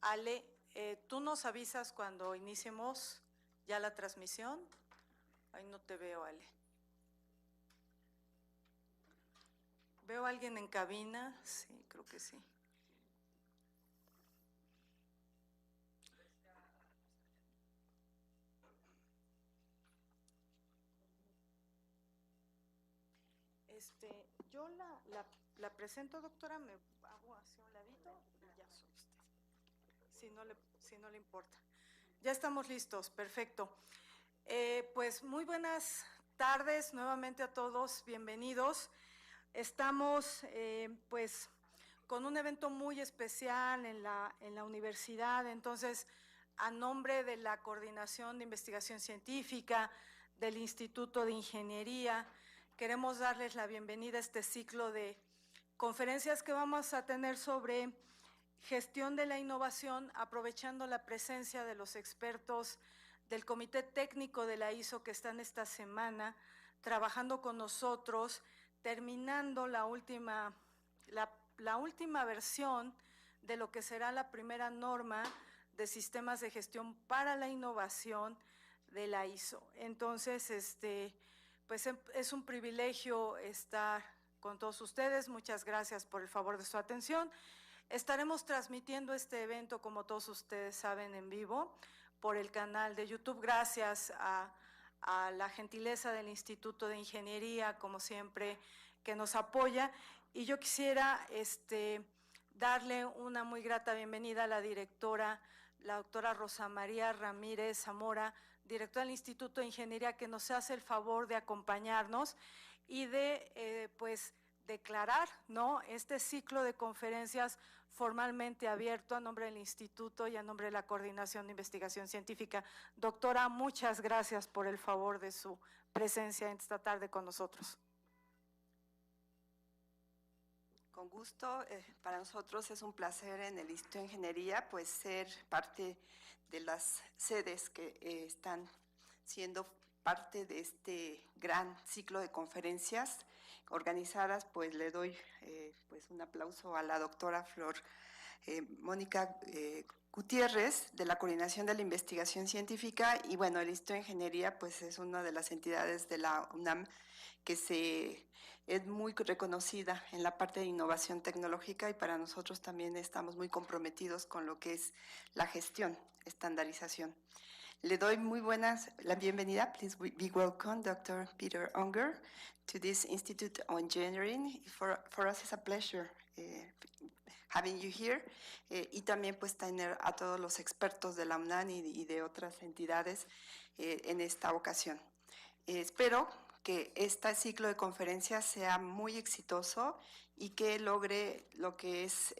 Ale, tú nos avisas cuando iniciemos ya la transmisión. Ahí no te veo, Ale. ¿Veo a alguien en cabina? Sí, creo que sí. Yo la presento, doctora, me hago hacia un ladito y ya soy usted, si no le importa. Ya estamos listos, perfecto. Pues muy buenas tardes nuevamente a todos, bienvenidos. Estamos pues con un evento muy especial en la universidad, entonces a nombre de la Coordinación de Investigación Científica, del Instituto de Ingeniería, queremos darles la bienvenida a este ciclo de conferencias que vamos a tener sobre gestión de la innovación, aprovechando la presencia de los expertos del Comité Técnico de la ISO que están esta semana trabajando con nosotros, terminando la última versión de lo que será la primera norma de sistemas de gestión para la innovación de la ISO. Entonces, pues es un privilegio estar con todos ustedes. Muchas gracias por el favor de su atención. Estaremos transmitiendo este evento, como todos ustedes saben, en vivo por el canal de YouTube. Gracias a la gentileza del Instituto de Ingeniería, como siempre, que nos apoya. Y yo quisiera darle una muy grata bienvenida a la directora, la doctora Rosa María Ramírez Zamora, directora del Instituto de Ingeniería, que nos hace el favor de acompañarnos y de, pues, declarar, ¿no?, este ciclo de conferencias formalmente abierto a nombre del Instituto y a nombre de la Coordinación de Investigación Científica. Doctora, muchas gracias por el favor de su presencia esta tarde con nosotros. Con gusto, para nosotros es un placer en el Instituto de Ingeniería pues ser parte de las sedes que están siendo parte de este gran ciclo de conferencias organizadas. Pues le doy pues un aplauso a la doctora Mónica Gutiérrez, de la Coordinación de la Investigación Científica. Y bueno, el Instituto de Ingeniería pues es una de las entidades de la UNAM que es muy reconocida en la parte de innovación tecnológica, y para nosotros también estamos muy comprometidos con lo que es la gestión, estandarización. Le doy la bienvenida. Please be welcome, Dr. Peter Unger, to this Institute of Engineering. For us it's a pleasure having you here, y también pues tener a todos los expertos de la UNAM y de otras entidades en esta ocasión. Espero que este ciclo de conferencias sea muy exitoso y que logre lo que es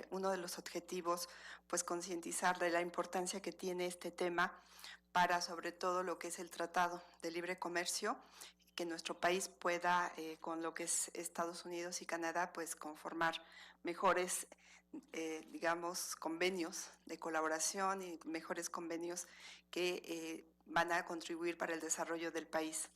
uno de los objetivos, pues concientizar de la importancia que tiene este tema para sobre todo lo que es el Tratado de Libre Comercio, que nuestro país pueda, con lo que es Estados Unidos y Canadá, pues conformar mejores, digamos, convenios de colaboración y mejores convenios que van a contribuir para el desarrollo del país.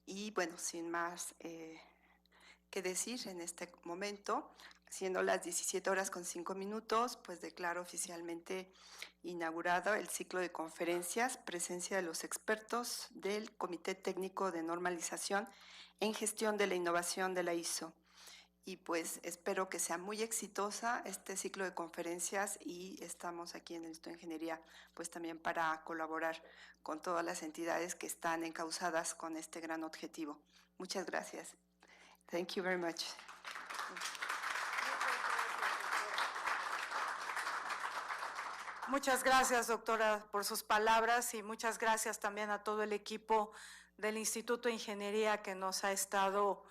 Y bueno, sin más que decir en este momento, siendo las 17:05, pues declaro oficialmente inaugurado el ciclo de conferencias Presencia de los expertos del Comité Técnico de Normalización en Gestión de la Innovación de la ISO. Y pues espero que sea muy exitosa este ciclo de conferencias, y estamos aquí en el Instituto de Ingeniería pues también para colaborar con todas las entidades que están encausadas con este gran objetivo. Muchas gracias. Thank you very much. Muchas gracias, doctora, por sus palabras, y muchas gracias también a todo el equipo del Instituto de Ingeniería que nos ha estado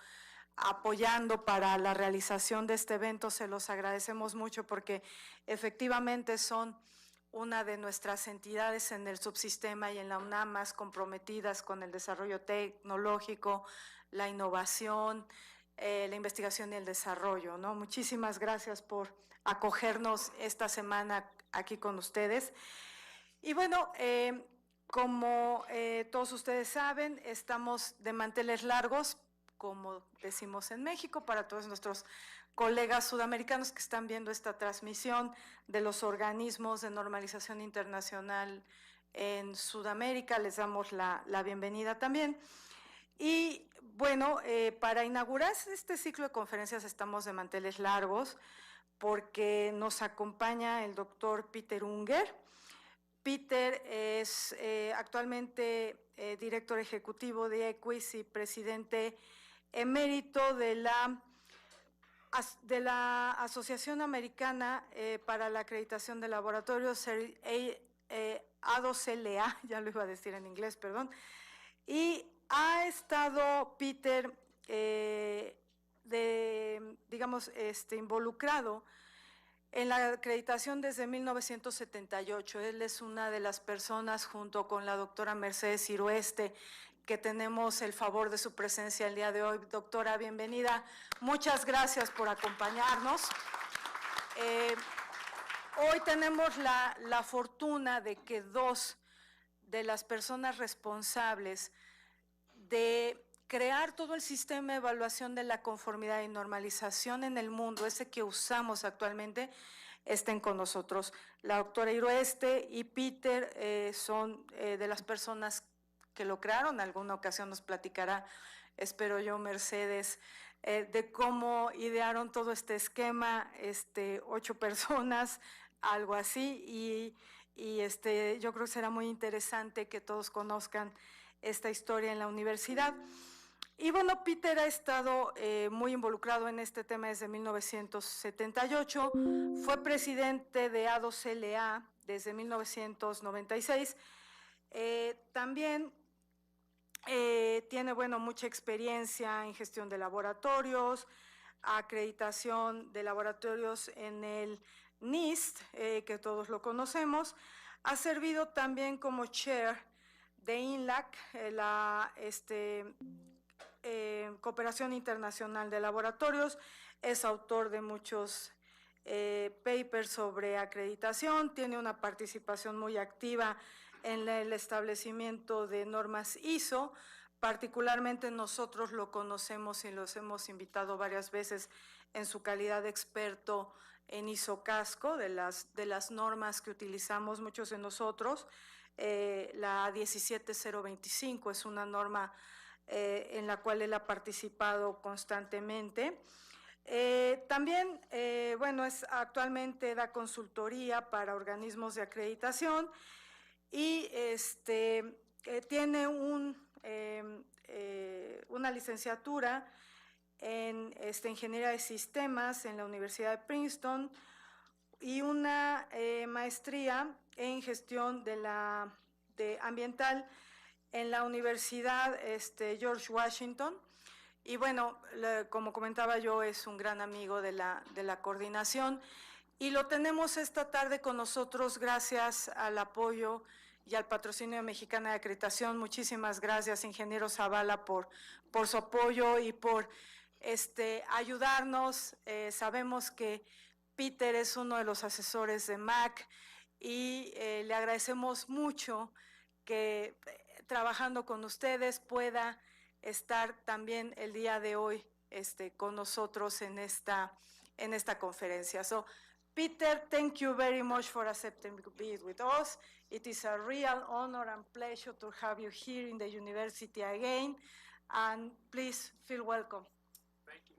apoyando para la realización de este evento. Se los agradecemos mucho porque efectivamente son una de nuestras entidades en el subsistema y en la UNAM más comprometidas con el desarrollo tecnológico, la innovación, la investigación y el desarrollo, ¿no? Muchísimas gracias por acogernos esta semana aquí con ustedes. Y bueno, como todos ustedes saben, estamos de manteles largos como decimos en México, para todos nuestros colegas sudamericanos que están viendo esta transmisión de los organismos de normalización internacional en Sudamérica, les damos la bienvenida también. Y bueno, para inaugurar este ciclo de conferencias estamos de manteles largos porque nos acompaña el doctor Peter Unger. Peter es actualmente director ejecutivo de Equis y presidente emérito de la Asociación Americana para la Acreditación de Laboratorios, A2LA, ya lo iba a decir en inglés, perdón, y ha estado Peter, involucrado en la acreditación desde 1978. Él es una de las personas, junto con la doctora Mercedes Irueste, que tenemos el favor de su presencia el día de hoy. Doctora, bienvenida. Muchas gracias por acompañarnos. Hoy tenemos la fortuna de que dos de las personas responsables de crear todo el sistema de evaluación de la conformidad y normalización en el mundo, ese que usamos actualmente, estén con nosotros. La doctora Irueste y Peter son de las personas que lo crearon. En alguna ocasión nos platicará, espero yo, Mercedes, de cómo idearon todo este esquema, 8 personas, algo así, y yo creo que será muy interesante que todos conozcan esta historia en la universidad. Y bueno, Peter ha estado muy involucrado en este tema desde 1978, fue presidente de A2LA desde 1996, también tiene, mucha experiencia en gestión de laboratorios, acreditación de laboratorios en el NIST, que todos lo conocemos. Ha servido también como chair de INLAC, la Cooperación Internacional de Laboratorios. Es autor de muchos papers sobre acreditación, tiene una participación muy activa en el establecimiento de normas ISO. Particularmente nosotros lo conocemos y los hemos invitado varias veces en su calidad de experto en ISO casco, de las normas que utilizamos muchos de nosotros. La 17025 es una norma en la cual él ha participado constantemente. También, actualmente da consultoría para organismos de acreditación y tiene una licenciatura en Ingeniería de Sistemas en la Universidad de Princeton y una maestría en Gestión ambiental en la Universidad George Washington. Y bueno, como comentaba yo, es un gran amigo de la coordinación y lo tenemos esta tarde con nosotros gracias al apoyo y al patrocinio de Mexicana de Acreditación. Muchísimas gracias, ingeniero Zavala, por su apoyo y por ayudarnos. Sabemos que Peter es uno de los asesores de MAC y le agradecemos mucho que trabajando con ustedes pueda estar también el día de hoy con nosotros en esta conferencia. So, Peter, thank you very much for accepting to be with us. It is a real honor and pleasure to have you here in the university again, and please feel welcome. Thank you.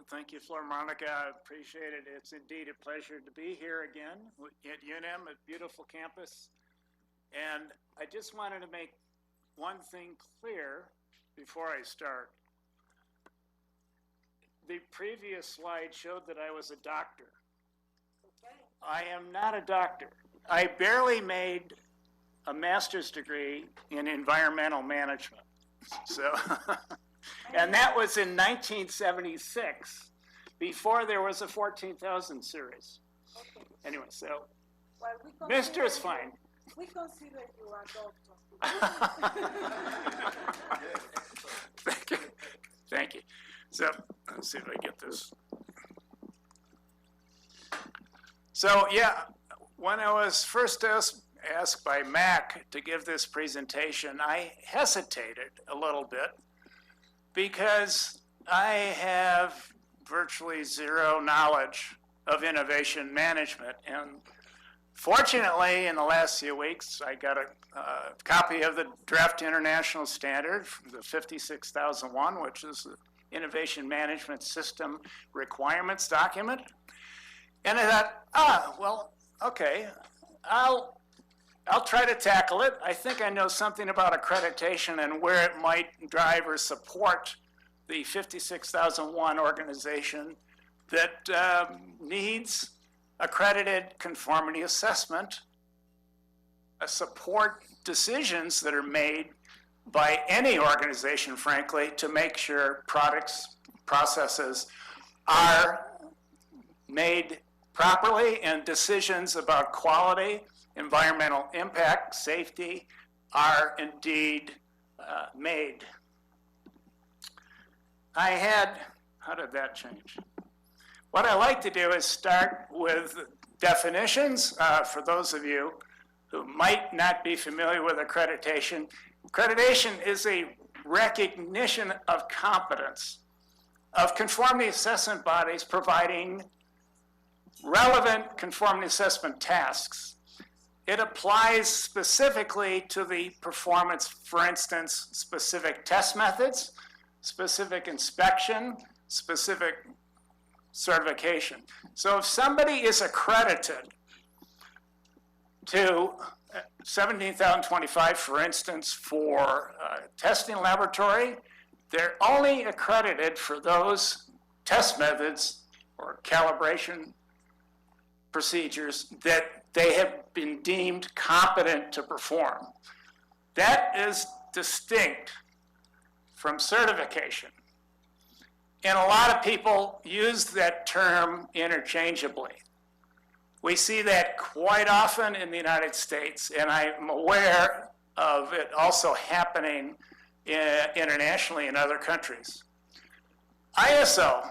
Thank you, Flor Monica. I appreciate it. It's indeed a pleasure to be here again at UNAM, a beautiful campus. And I just wanted to make one thing clear before I start. The previous slide showed that I was a doctor. Okay. I am not a doctor. I barely made a master's degree in environmental management. So, and that was in 1976, before there was a 14,000 series. Okay. Anyway, so, well, Mr. is fine. We consider you a doctor. Thank you. Thank you. So, let's see if I get this. So, yeah, When I was first asked by Mac to give this presentation, I hesitated a little bit because I have virtually zero knowledge of innovation management. And fortunately, in the last few weeks, I got a copy of the draft international standard, the 56001, which is the Innovation Management System Requirements document. And I thought, well, okay, I'll try to tackle it. I think I know something about accreditation and where it might drive or support the 56001 organization that needs accredited conformity assessment, support decisions that are made by any organization, frankly, to make sure products, processes are made properly and decisions about quality, environmental impact, safety are indeed made. How did that change? What I like to do is start with definitions for those of you who might not be familiar with accreditation. Accreditation is a recognition of competence of conformity assessment bodies providing relevant conformity assessment tasks. It applies specifically to the performance, for instance, specific test methods, specific inspection, specific certification. So if somebody is accredited to 17,025, for instance, for testing laboratory, they're only accredited for those test methods or calibration procedures that they have been deemed competent to perform. That is distinct from certification. And a lot of people use that term interchangeably. We see that quite often in the United States, and I'm aware of it also happening internationally in other countries. ISO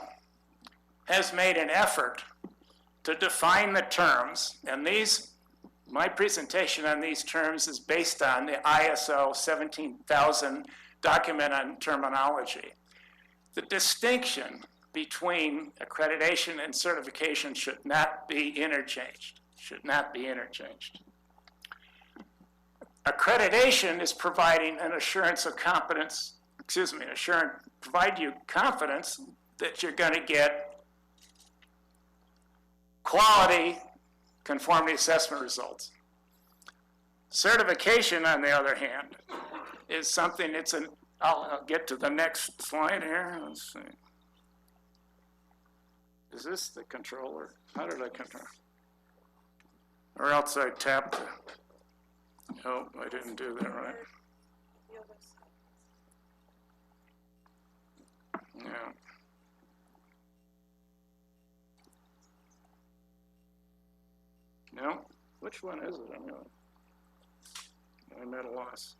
has made an effort to define the terms, and my presentation on these terms is based on the ISO 17000 document on terminology. The distinction between accreditation and certification should not be interchanged. Accreditation is providing an assurance of competence, provide you confidence that you're going to get quality conformity assessment results. Certification, on the other hand, is something, I'll get to the next slide here. Let's see. Is this the controller? How did I control? Or else I tapped the, oh, I didn't do that right. Yeah. No, which one is it? I'm at a loss.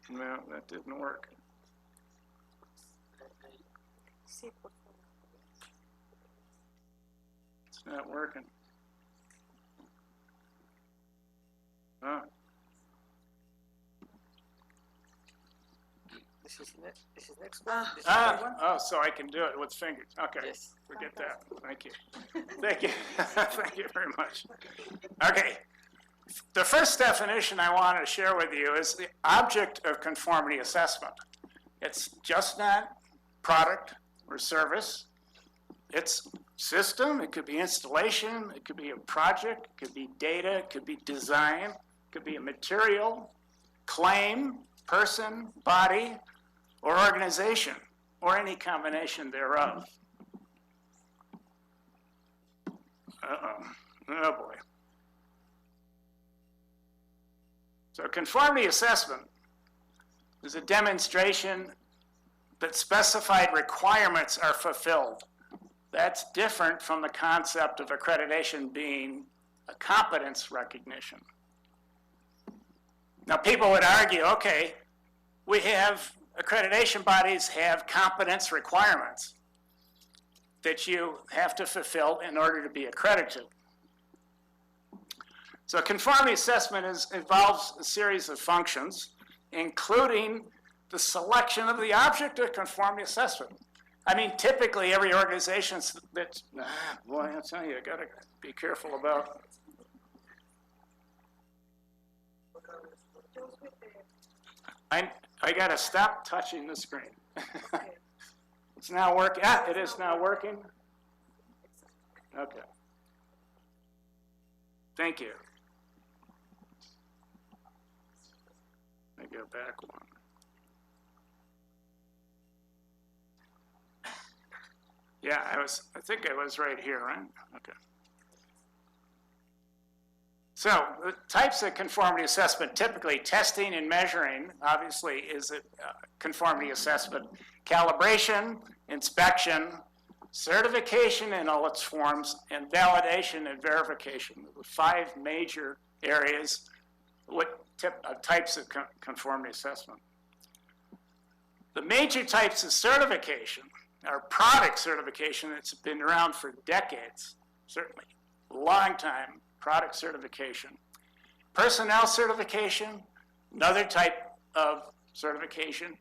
No, that didn't work. It's not working. Oh. This is next one. This is one. Oh, so I can do it with fingers. Okay, yes. Forget that. Thank you. Thank you. Thank you very much. Okay, the first definition I want to share with you is the object of conformity assessment. It's just not product or service. It's system, it could be installation, it could be a project, it could be data, it could be design, it could be a material, claim, person, body, or organization, or any combination thereof. Oh boy. So conformity assessment is a demonstration that specified requirements are fulfilled. That's different from the concept of accreditation being a competence recognition. Now people would argue, okay, we have accreditation bodies have competence requirements. that you have to fulfill in order to be accredited. So conformity assessment involves a series of functions, including the selection of the object of conformity assessment. I mean, typically every organization that's, boy, I tell you, I gotta be careful about. I gotta stop touching the screen. It's now working. Ah, it is now working. Okay. Thank you. Let me go back one. Yeah, I think I was right here, right? Okay. So the types of conformity assessment, typically testing and measuring, obviously, is a conformity assessment. Calibration, inspection, certification in all its forms, and validation and verification. The 5 major areas, types of conformity assessment. The major types of certification are product certification that's been around for decades, certainly, a long time, product certification. Personnel certification, another type of certification,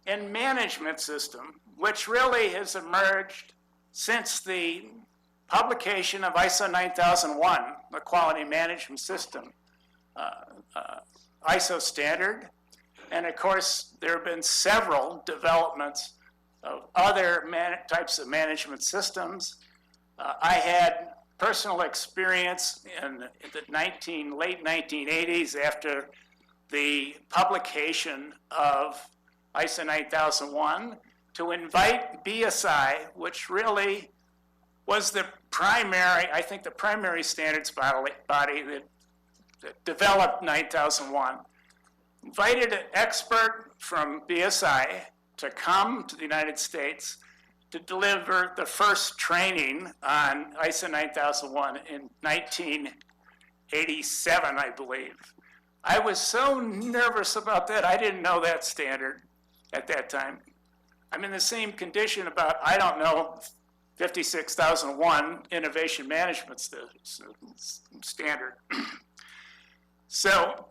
and management system, which really has emerged since the publication of ISO 9001, the quality management system, ISO standard. And of course, there have been several developments of other types of management systems. I had personal experience in the late 1980s after the publication of ISO 9001 to invite BSI, which really was the primary, I think the primary standards body that developed 9001, invited an expert from BSI to come to the United States to deliver the first training on ISO 9001 in 1987, I believe. I was so nervous about that. I didn't know that standard at that time. I'm in the same condition about, I don't know, 56001 innovation management standard. So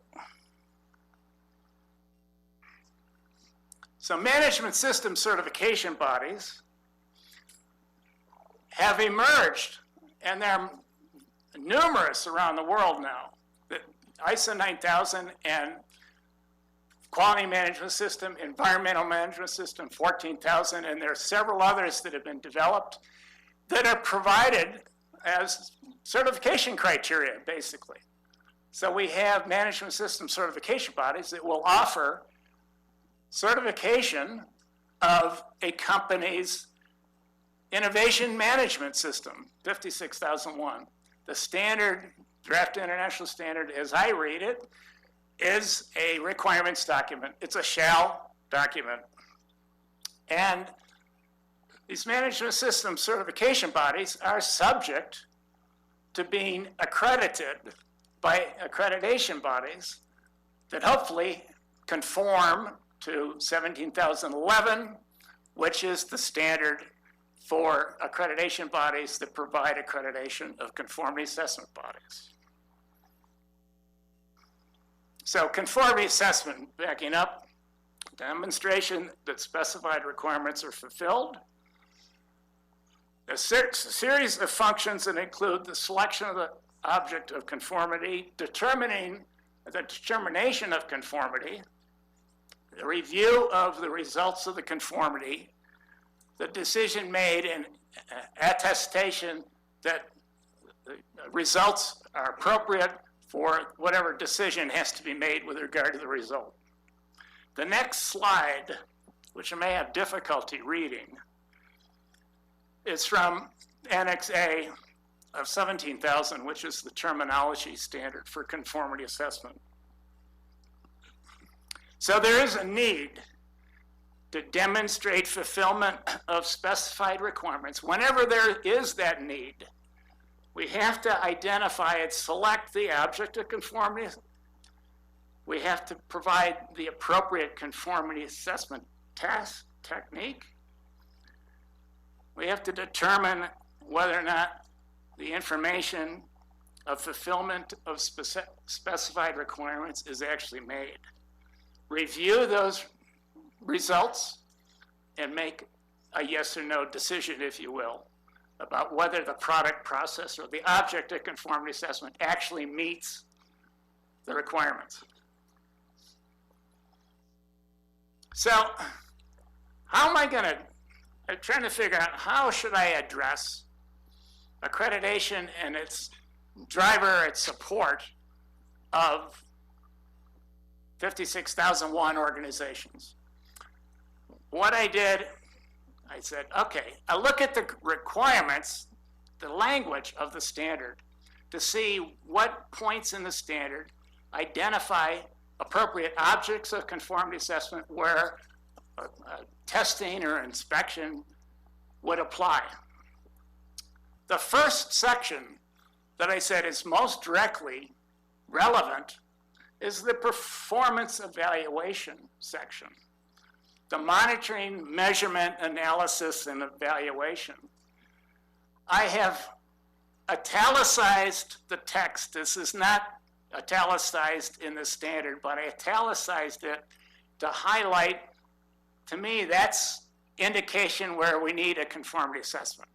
management system certification bodies have emerged, and they're numerous around the world now. The ISO 9000 and quality management system, environmental management system 14000, and there are several others that have been developed that are provided as certification criteria, basically. So we have management system certification bodies that will offer certification of a company's innovation management system, 56001. The standard, draft international standard, as I read it, is a requirements document. It's a shall document. And these management system certification bodies are subject to being accredited by accreditation bodies that hopefully conform to 17011, which is the standard for accreditation bodies that provide accreditation of conformity assessment bodies. So conformity assessment, backing up, demonstration that specified requirements are fulfilled. A series of functions that include the selection of the object of conformity, determining the determination of conformity, the review of the results of the conformity, the decision made, and attestation that the results are appropriate for whatever decision has to be made with regard to the result. The next slide, which I may have difficulty reading, is from Annex A of 17,000, which is the terminology standard for conformity assessment. So there is a need to demonstrate fulfillment of specified requirements. Whenever there is that need, we have to identify and select the object of conformity. We have to provide the appropriate conformity assessment technique. we have to determine whether or not the information of fulfillment of specified requirements is actually made. Review those results and make a yes or no decision, if you will, about whether the product, process, or the object of conformity assessment actually meets the requirements. So, how am I going to, I'm trying to figure out how should I address accreditation and its driver, its support of 56,001 organizations. What I did, I said, okay, I look at the requirements, the language of the standard, to see what points in the standard identify appropriate objects of conformity assessment where testing or inspection would apply. The first section that I said is most directly relevant is the performance evaluation section. The monitoring, measurement, analysis, and evaluation. I have italicized the text. This is not italicized in the standard, but I italicized it to highlight, to me, that's indication where we need a conformity assessment.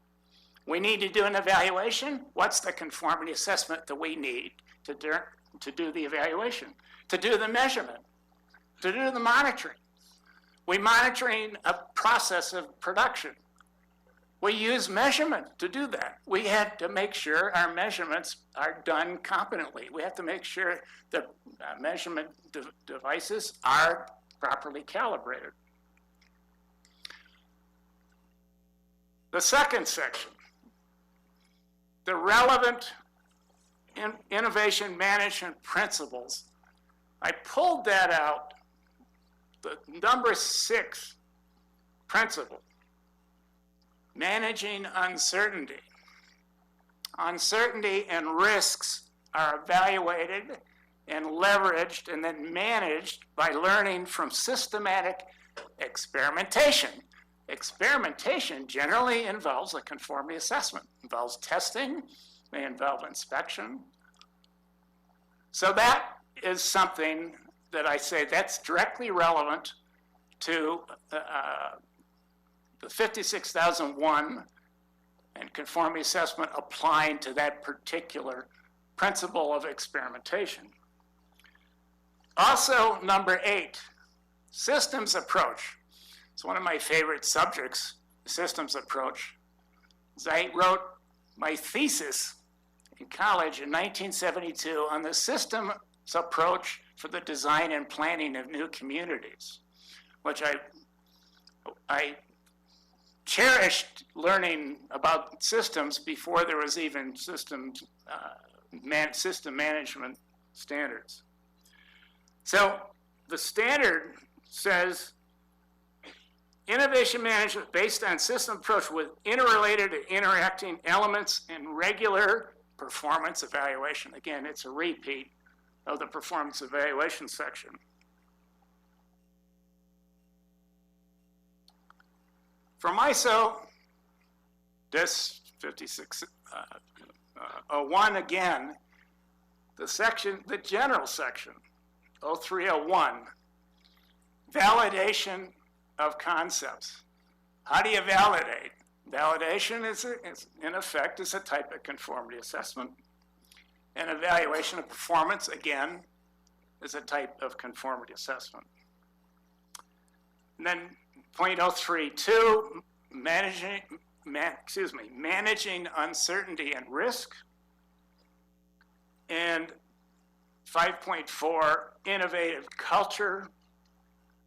We need to do an evaluation. What's the conformity assessment that we need to do the evaluation, to do the measurement, to do the monitoring? We're monitoring a process of production. We use measurement to do that. We had to make sure our measurements are done competently. We have to make sure the measurement devices are properly calibrated. The second section, the relevant innovation management principles. I pulled that out, the number 6 principle, managing uncertainty. Uncertainty and risks are evaluated and leveraged and then managed by learning from systematic experimentation. Experimentation generally involves a conformity assessment, involves testing, may involve inspection. So that is something that I say that's directly relevant to the 56,001 and conformity assessment applying to that particular principle of experimentation. Also, number 8, systems approach. It's one of my favorite subjects, systems approach. As I wrote my thesis in college in 1972 on the systems approach for the design and planning of new communities, which I cherished learning about systems before there was even system management standards. So the standard says innovation management based on system approach with interrelated and interacting elements and regular performance evaluation. Again, it's a repeat of the performance evaluation section. From ISO, this 5601 again, the general section, 0301, validation of concepts. How do you validate? Validation is in effect, is a type of conformity assessment. And evaluation of performance, again, is a type of conformity assessment. And then point 032, managing uncertainty and risk. And 5.4, innovative culture,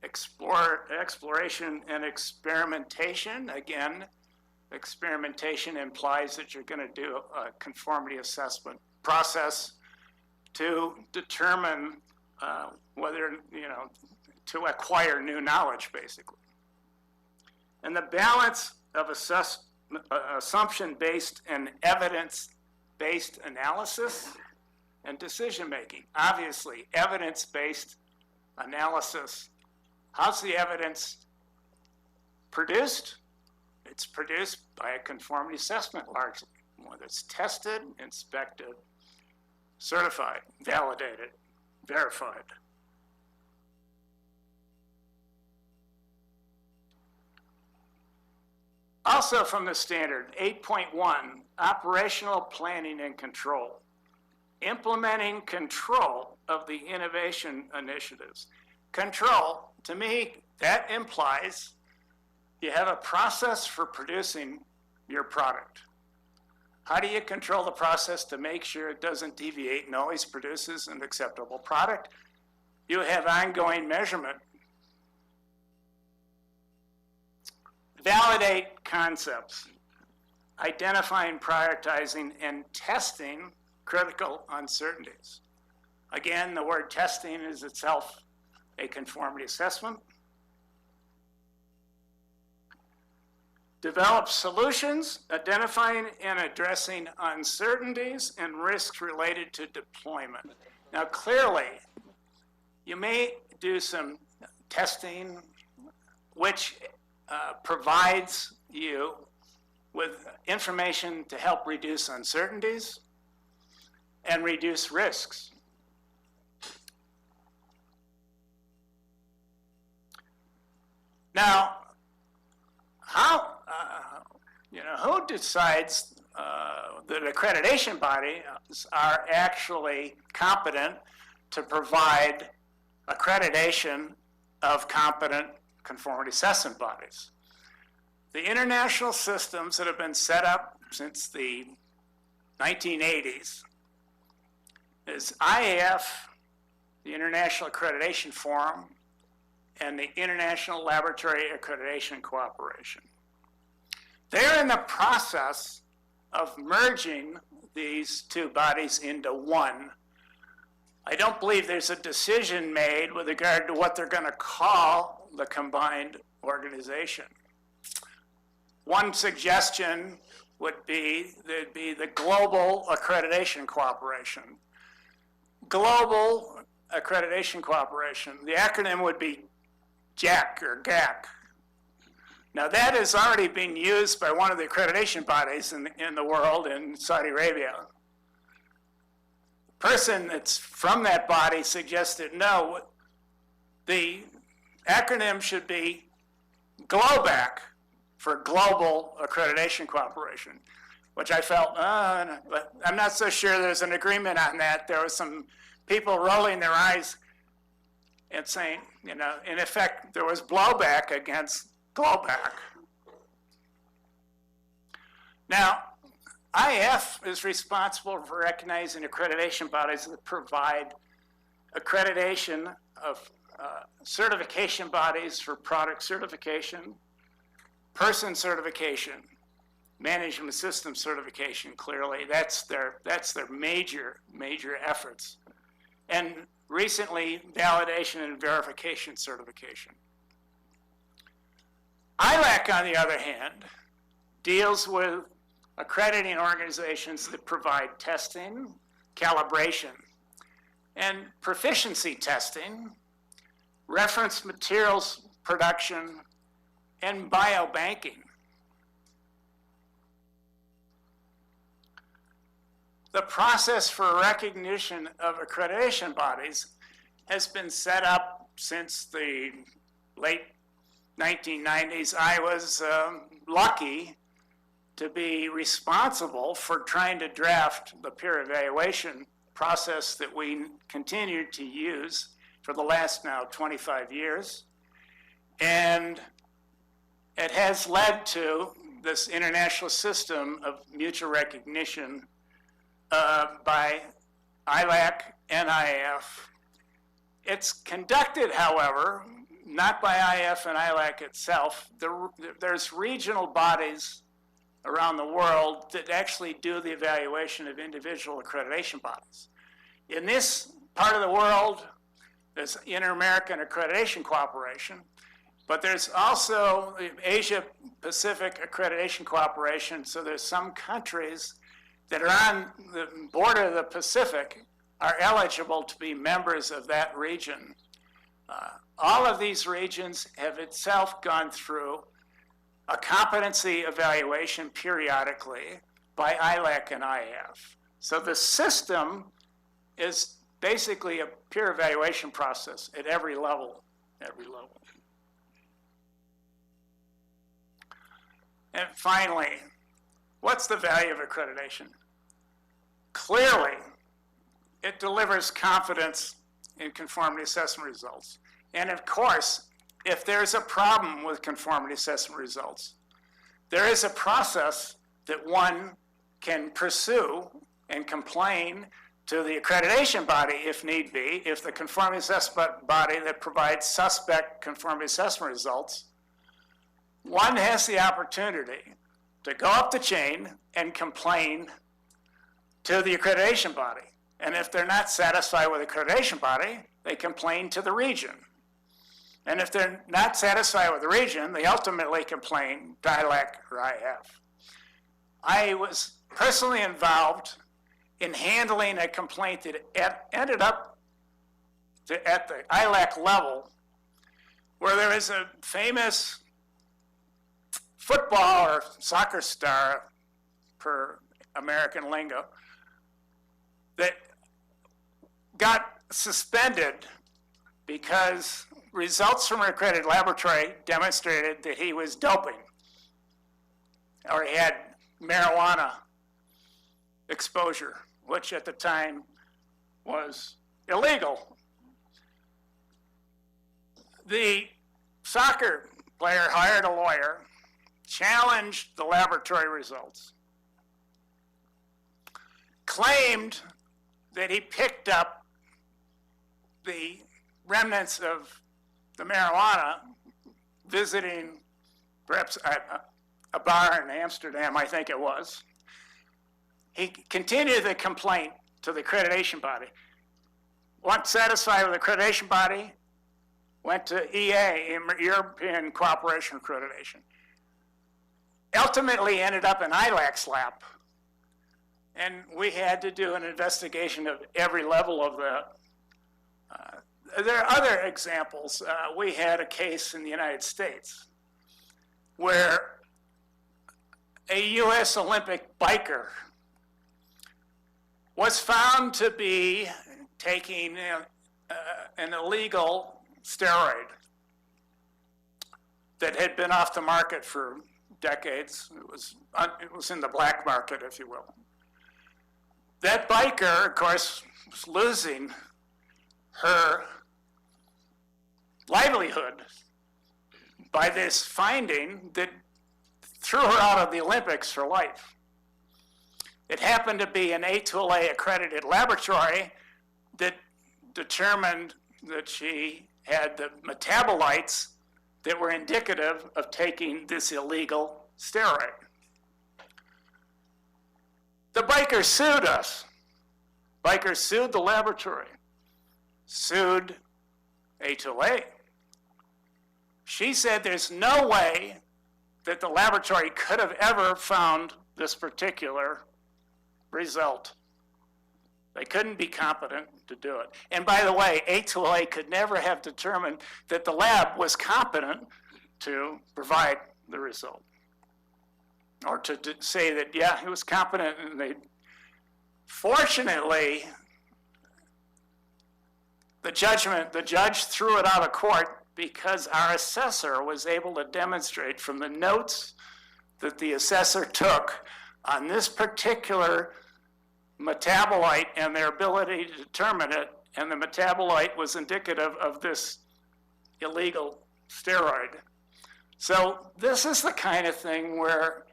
exploration and experimentation. Again, experimentation implies that you're going to do a conformity assessment process to determine whether, to acquire new knowledge, basically. And the balance of assumption-based and evidence-based analysis and decision-making. Obviously, evidence-based analysis. How's the evidence produced? it's produced by a conformity assessment largely, whether it's tested, inspected, certified, validated, verified. Also from the standard, 8.1, operational planning and control. Implementing control of the innovation initiatives. Control, to me, that implies you have a process for producing your product. How do you control the process to make sure it doesn't deviate and always produces an acceptable product? You have ongoing measurement. Validate concepts, identifying, prioritizing, and testing critical uncertainties. Again, the word testing is itself a conformity assessment. Develop solutions, identifying and addressing uncertainties and risks related to deployment. Now, clearly, you may do some testing which provides you with information to help reduce uncertainties and reduce risks. Now, who decides that accreditation bodies are actually competent to provide accreditation of competent conformity assessment bodies? The international systems that have been set up since the 1980s is IAF, the International Accreditation Forum, and the International Laboratory Accreditation Cooperation. They're in the process of merging these two bodies into one. I don't believe there's a decision made with regard to what they're going to call the combined organization. One suggestion would be there'd be the Global Accreditation Cooperation. Global Accreditation Cooperation, the acronym would be JAC or GAC. Now that is already being used by one of the accreditation bodies in the world, in Saudi Arabia. The person that's from that body suggested, no, the acronym should be GLOBAC for Global Accreditation Cooperation, which I felt, but I'm not so sure there's an agreement on that. There was some people rolling their eyes and saying, in effect, there was blowback against GLOBAC. Now, IF is responsible for recognizing accreditation bodies that provide accreditation of certification bodies for product certification, person certification, management system certification. Clearly, that's their major efforts. And recently, validation and verification certification. ILAC, on the other hand, deals with accrediting organizations that provide testing, calibration, and proficiency testing, reference materials production, and biobanking. The process for recognition of accreditation bodies has been set up since the late 1990s. I was lucky to be responsible for trying to draft the peer evaluation process that we continue to use for the last now 25 years. And it has led to this international system of mutual recognition by ILAC and IAF. It's conducted, however, not by IAF and ILAC itself. There's regional bodies around the world that actually do the evaluation of individual accreditation bodies. In this part of the world, there's Inter-American Accreditation Cooperation, but there's also the Asia-Pacific Accreditation Cooperation, so there's some countries that are on the border of the Pacific are eligible to be members of that region. All of these regions have itself gone through a competency evaluation periodically by ILAC and IF. So the system is basically a peer evaluation process at every level, And finally, what's the value of accreditation? Clearly, it delivers confidence in conformity assessment results. And of course, if there's a problem with conformity assessment results, there is a process that one can pursue and complain to the accreditation body if need be, if the conformity assessment body that provides suspect conformity assessment results, one has the opportunity to go up the chain and complain to the accreditation body. And if they're not satisfied with the accreditation body, they complain to the region. And if they're not satisfied with the region, they ultimately complain to ILAC or IF. I was personally involved in handling a complaint that ended up at the ILAC level, where there is a famous football or soccer star, per American lingo, that got suspended because results from an accredited laboratory demonstrated that he was doping or he had marijuana exposure, which at the time was illegal. The soccer player hired a lawyer, challenged the laboratory results, claimed that he picked up the remnants of the marijuana visiting perhaps a bar in Amsterdam, I think it was. He continued the complaint to the accreditation body. Once satisfied with the accreditation body, went to EA, European Cooperation Accreditation. Ultimately ended up in ILAC's lap. And we had to do an investigation of every level of that. There are other examples. We had a case in the United States where a U.S. Olympic biker was found to be taking an illegal steroid that had been off the market for decades. It was in the black market, if you will. That biker, of course, was losing her livelihood by this finding that threw her out of the Olympics for life. It happened to be an A2LA accredited laboratory that determined that she had the metabolites that were indicative of taking this illegal steroid. The biker sued us. Biker sued the laboratory, sued A2LA. She said there's no way that the laboratory could have ever found this particular result. They couldn't be competent to do it. And by the way, A2LA could never have determined that the lab was competent to provide the result. Or to say that, yeah, it was competent, and they, fortunately, the judge threw it out of court because our assessor was able to demonstrate from the notes that the assessor took on this particular metabolite and their ability to determine it, and the metabolite was indicative of this illegal steroid. So this is the kind of thing where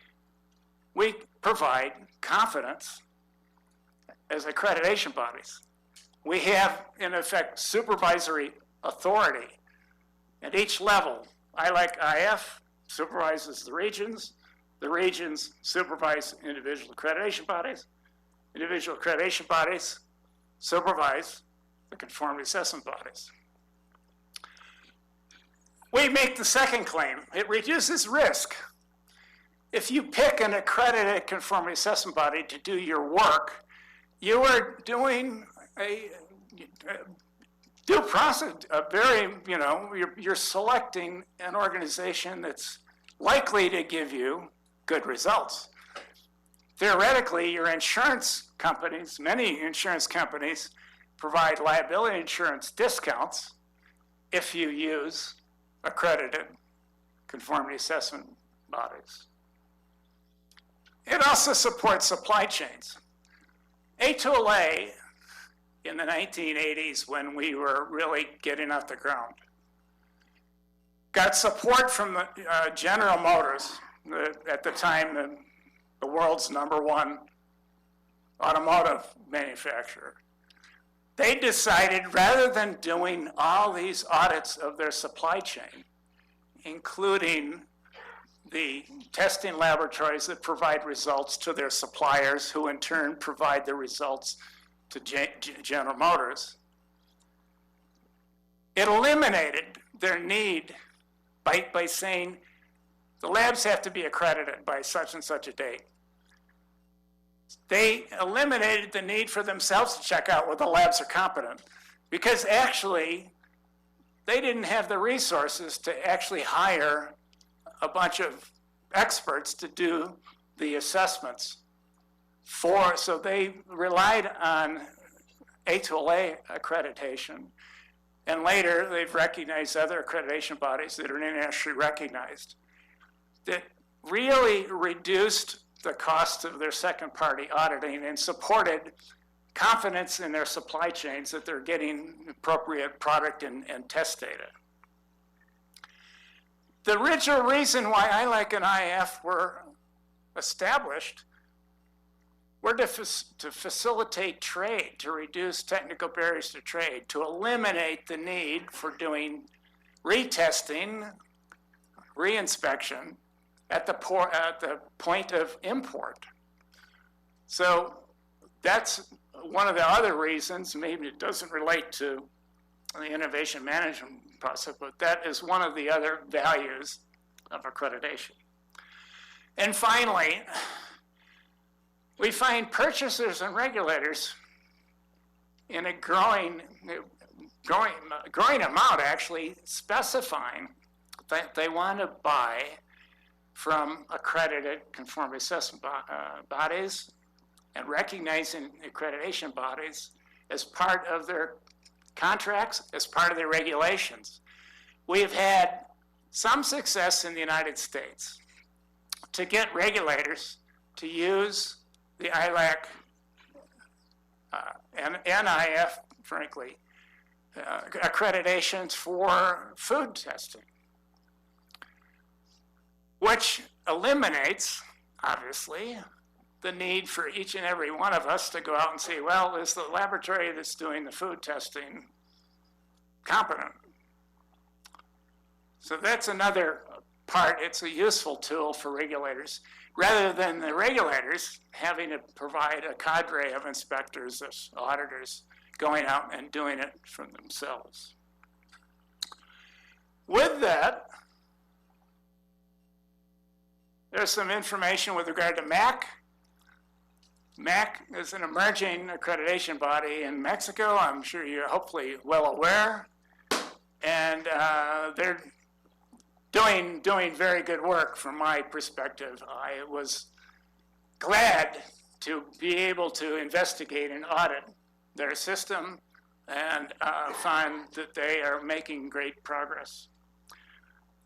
we provide confidence as accreditation bodies. We have, in effect, supervisory authority at each level. ILAC IF supervises the regions supervise individual accreditation bodies supervise the conformity assessment bodies. We make the second claim. It reduces risk. If you pick an accredited conformity assessment body to do your work, you are doing a due process, you're selecting an organization that's likely to give you good results. Theoretically, your insurance companies, many insurance companies, provide liability insurance discounts if you use accredited conformity assessment bodies. It also supports supply chains. A2LA in the 1980s, when we were really getting off the ground, got support from General Motors, at the time the world's #1 automotive manufacturer. They decided, rather than doing all these audits of their supply chain, including the testing laboratories that provide results to their suppliers, who in turn provide the results to General Motors, it eliminated their need by saying the labs have to be accredited by such and such a date. They eliminated the need for themselves to check out whether the labs are competent, because actually they didn't have the resources to actually hire a bunch of experts to do the assessments so they relied on A2LA accreditation. And later, they've recognized other accreditation bodies that are internationally recognized that really reduced the cost of their second-party auditing and supported confidence in their supply chains that they're getting appropriate product and test data. The original reason why ILAC and IF were established were to facilitate trade, to reduce technical barriers to trade, to eliminate the need for doing retesting, reinspection at the point of import. So that's one of the other reasons. Maybe it doesn't relate to the innovation management process, but that is one of the other values of accreditation. And finally, we find purchasers and regulators in a growing amount actually specifying that they want to buy from accredited conformity assessment bodies and recognizing accreditation bodies as part of their contracts, as part of their regulations. We have had some success in the United States to get regulators to use the ILAC and NIF, frankly, accreditations for food testing, which eliminates, obviously, the need for each and every one of us to go out and say, well, is the laboratory that's doing the food testing competent? So that's another part. It's a useful tool for regulators, rather than the regulators having to provide a cadre of inspectors, auditors, going out and doing it for themselves. With that, there's some information with regard to MAC. MAC is an emerging accreditation body in Mexico. I'm sure you're hopefully well aware. And they're doing very good work from my perspective. I was glad to be able to investigate and audit their system and find that they are making great progress.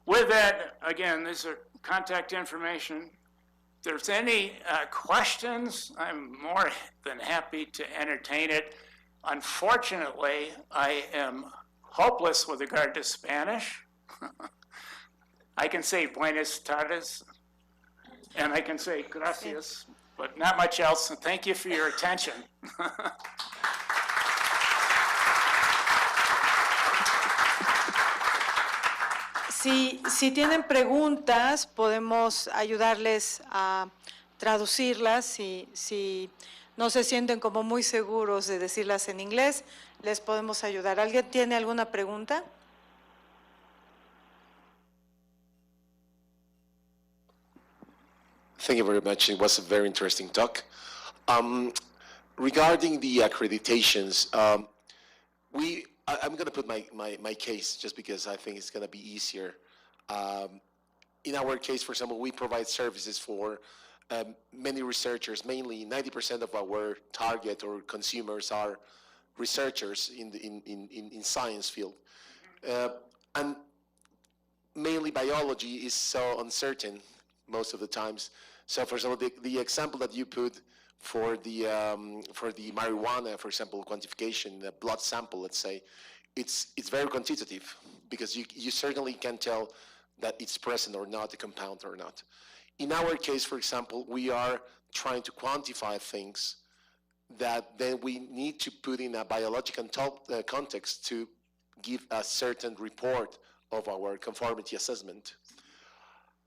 With that, again, these are contact information. If there's any questions, I'm more than happy to entertain it. Unfortunately, I am hopeless with regard to Spanish. I can say buenas tardes, and I can say gracias, but not much else. And thank you for your attention. Si tienen preguntas, podemos ayudarles a traducirlas. Si no se sienten como muy seguros de decirlas en inglés, les podemos ayudar. ¿Alguien tiene alguna pregunta? Thank you very much. It was a very interesting talk. Regarding the accreditations, I'm going to put my case just because I think it's going to be easier. in our case, for example, we provide services for many researchers. Mainly 90% of our target or consumers are researchers in science field. And mainly biology is so uncertain most of the times. So for example, the example that you put for the marijuana, for example, quantification, the blood sample, let's say, it's very quantitative because you certainly can tell that it's present or not, the compound or not. In our case, for example, we are trying to quantify things that then we need to put in a biological context to give a certain report of our conformity assessment.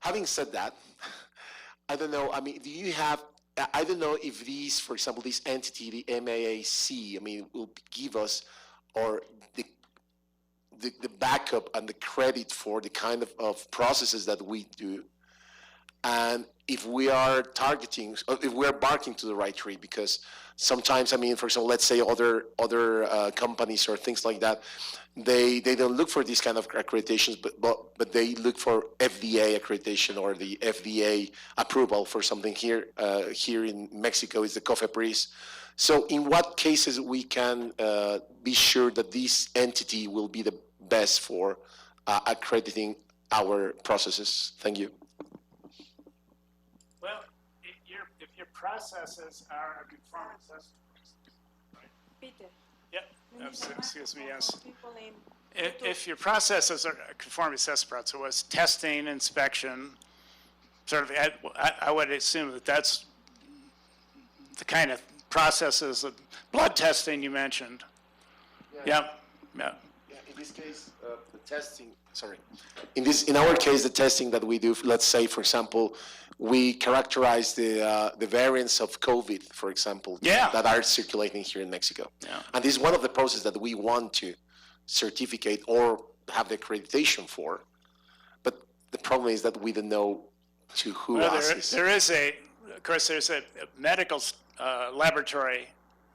Having said that, I don't know, I mean, do you have, I don't know if these, for example, this entity, the MAAC, I mean, will give us, or the backup and the credit for the kind of processes that we do, and if we are targeting, if we are barking to the right tree, because sometimes, I mean, for example, let's say other companies or things like that, they don't look for these kind of accreditations, but they look for FDA accreditation or the FDA approval for something here. Here in Mexico is the COFEPRIS. So in what cases we can be sure that this entity will be the best for accrediting our processes? Thank you. Well, if your processes are a conformity assessment, right? Peter. Yep. Excuse me, yes. If your processes are a conformity assessment, so it's testing, inspection, sort of, I would assume that that's the kind of processes of blood testing you mentioned. Yeah. Yeah. Yeah, in this case, the testing, sorry. In our case, the testing that we do, let's say, for example, we characterize the variants of COVID, for example, that are circulating here in Mexico. Yeah. And this is one of the processes that we want to certificate or have the accreditation for. But the problem is that we don't know to who there is of course, there's a medical laboratory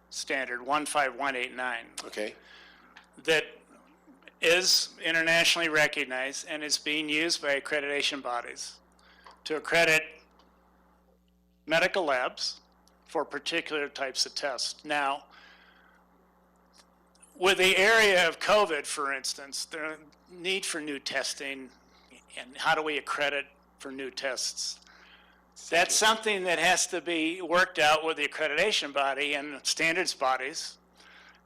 standard 15189. Okay. That is internationally recognized and is being used by accreditation bodies to accredit medical labs for particular types of tests. Now, with the area of COVID, for instance, the need for new testing and how do we accredit for new tests? That's something that has to be worked out with the accreditation body and standards bodies.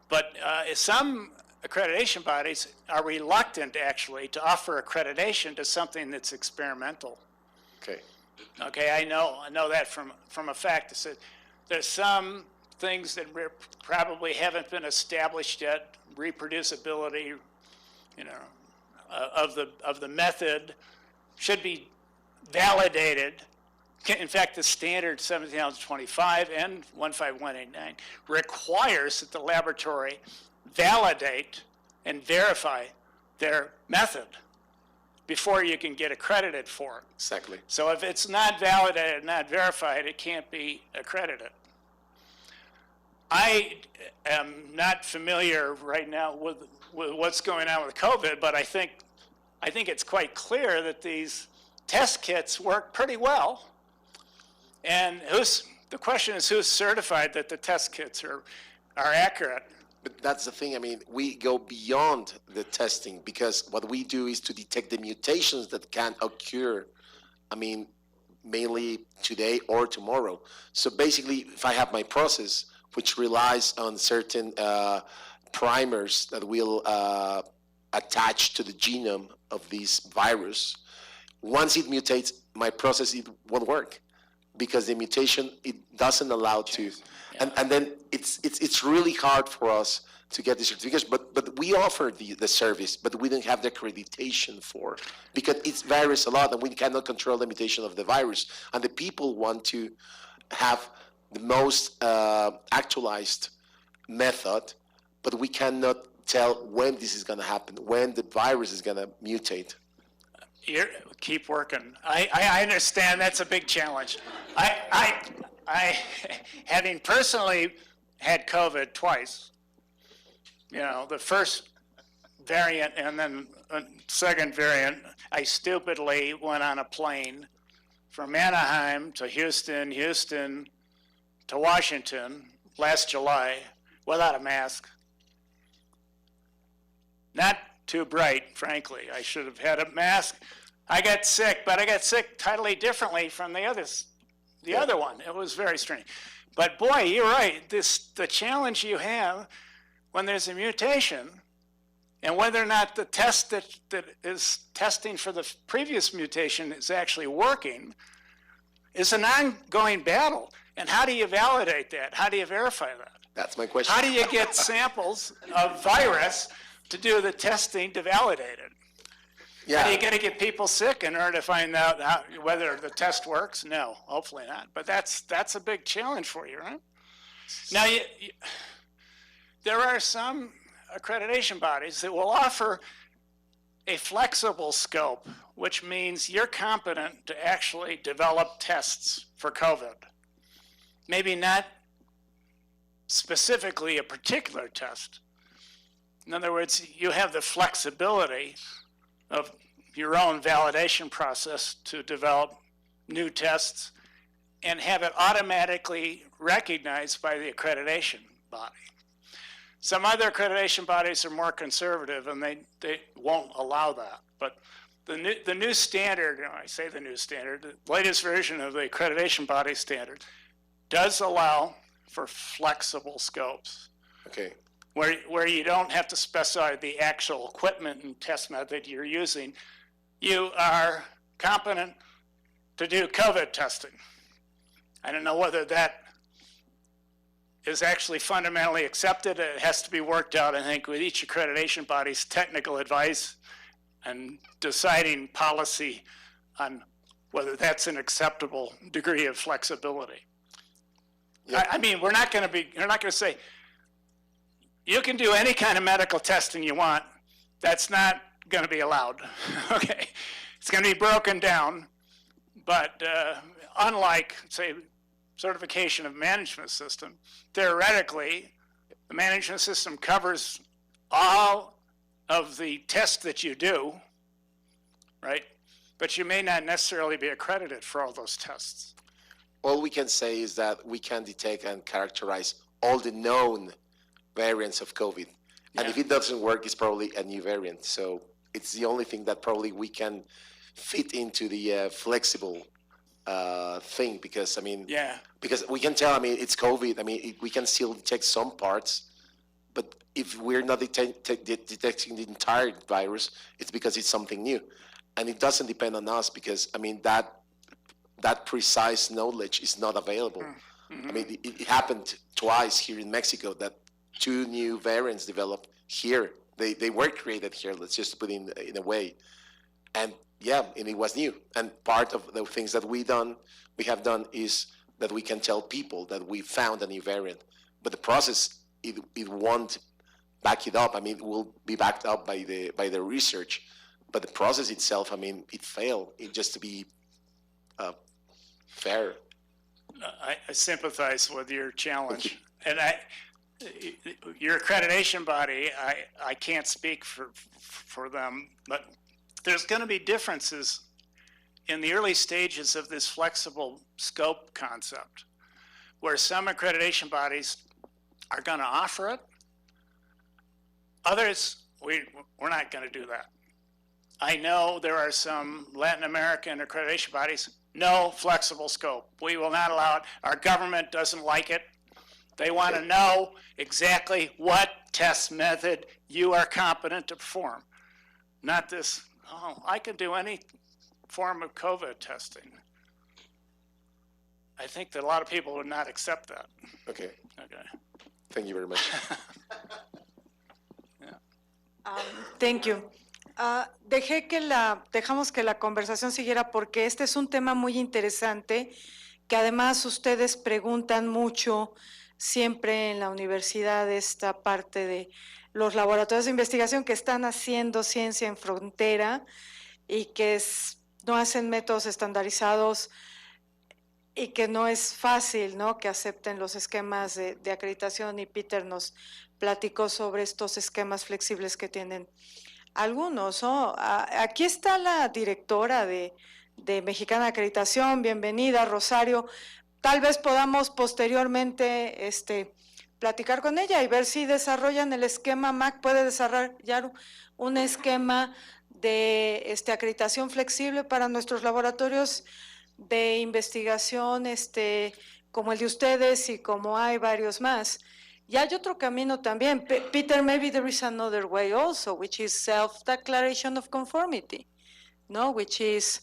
But some accreditation bodies are reluctant, actually, to offer accreditation to something that's experimental. Okay. Okay, I know that from a fact. That there's some things that probably haven't been established yet, reproducibility, you know, of the method should be validated. In fact, the standard 17025 and 15189 requires that the laboratory validate and verify their method before you can get accredited for it. Exactly. So if it's not validated, not verified, it can't be accredited. I am not familiar right now with what's going on with COVID, but I think it's quite clear that these test kits work pretty well. And the question is, who's certified that the test kits are accurate? But that's the thing, I mean, we go beyond the testing because what we do is to detect the mutations that can occur, I mean, mainly today or tomorrow. So basically, if I have my process, which relies on certain primers that will attach to the genome of this virus, once it mutates, my process, it won't work because the mutation, it doesn't allow to. Yeah. And then it's really hard for us to get the certificates, but we offer the service, but we don't have the accreditation for, because it varies a lot and we cannot control the mutation of the virus. And the people want to have the most actualized method, but we cannot tell when this is going to happen, when the virus is going to mutate. Keep working. I understand that's a big challenge. I having personally had COVID twice, you know, the first variant, and then a second variant, I stupidly went on a plane from Anaheim to Houston, Houston to Washington last July without a mask. Not too bright, frankly. I should have had a mask. I got sick, but I got sick totally differently from the others. The other one, it was very strange. But boy, you're right. The challenge you have when there's a mutation, and whether or not the test that is testing for the previous mutation is actually working, is an ongoing battle. And how do you validate that? How do you verify that? That's my question. How do you get samples of virus to do the testing to validate it? Yeah. How do you got to get people sick in order to find out whether the test works? No, hopefully not. But that's a big challenge for you, right? Now, there are some accreditation bodies that will offer a flexible scope, which means you're competent to actually develop tests for COVID. Maybe not specifically a particular test. In other words, you have the flexibility of your own validation process to develop new tests and have it automatically recognized by the accreditation body. Some other accreditation bodies are more conservative and they won't allow that. But the new standard, I say the new standard, the latest version of the accreditation body standard does allow for flexible scopes. Okay. Where you don't have to specify the actual equipment and test method you're using. You are competent to do COVID testing. I don't know whether that is actually fundamentally accepted. It has to be worked out, I think, with each accreditation body's technical advice and deciding policy on whether that's an acceptable degree of flexibility. Yeah. I mean, we're not going to say, you can do any kind of medical testing you want. That's not going to be allowed. Okay, it's going to be broken down. But unlike, say, certification of management system, theoretically, the management system covers all of the tests that you do, right? But you may not necessarily be accredited for all those tests. All we can say is that we can detect and characterize all the known variants of COVID. And if it doesn't work, it's probably a new variant. So it's the only thing that probably we can fit into the flexible thing, because, I mean, because we can tell, I mean, it's COVID. I mean, we can still detect some parts, but if we're not detecting the entire virus, it's because it's something new. And it doesn't depend on us because, I mean, that precise knowledge is not available. Mm-hmm. I mean, it happened twice here in Mexico that 2 new variants developed here. They were created here, let's just put in a way. And yeah, and it was new. And part of the things that we have done is that we can tell people that we found a new variant. But the process, it won't back it up. I mean, it will be backed up by the research. But the process itself, I mean, it failed. It just to be fair. I sympathize with your challenge. And your accreditation body, I can't speak for them, but there's going to be differences in the early stages of this flexible scope concept, where some accreditation bodies are going to offer it. Others, we're not going to do that. I know there are some Latin American accreditation bodies, no flexible scope. We will not allow it. Our government doesn't like it. They want to know exactly what test method you are competent to perform. Not this, I can do any form of COVID testing. I think that a lot of people would not accept that. Okay. Thank you very much. Thank you. Dejamos que la conversación siguiera porque este es un tema muy interesante que además ustedes preguntan mucho siempre en la universidad, esta parte de los laboratorios de investigación que están haciendo ciencia en frontera y que no hacen métodos estandarizados y que no es fácil, ¿no?, que acepten los esquemas de acreditación, y Peter nos platicó sobre estos esquemas flexibles que tienen algunos, ¿no? Aquí está la directora de Mexicana Acreditación. Bienvenida, Rosario. Tal vez podamos posteriormente platicar con ella y ver si desarrollan el esquema. MAC puede desarrollar un esquema de acreditación flexible para nuestros laboratorios de investigación, como el de ustedes y como hay varios más. Y hay otro camino también. Peter, maybe there is another way also, which is self-declaration of conformity, no? Which is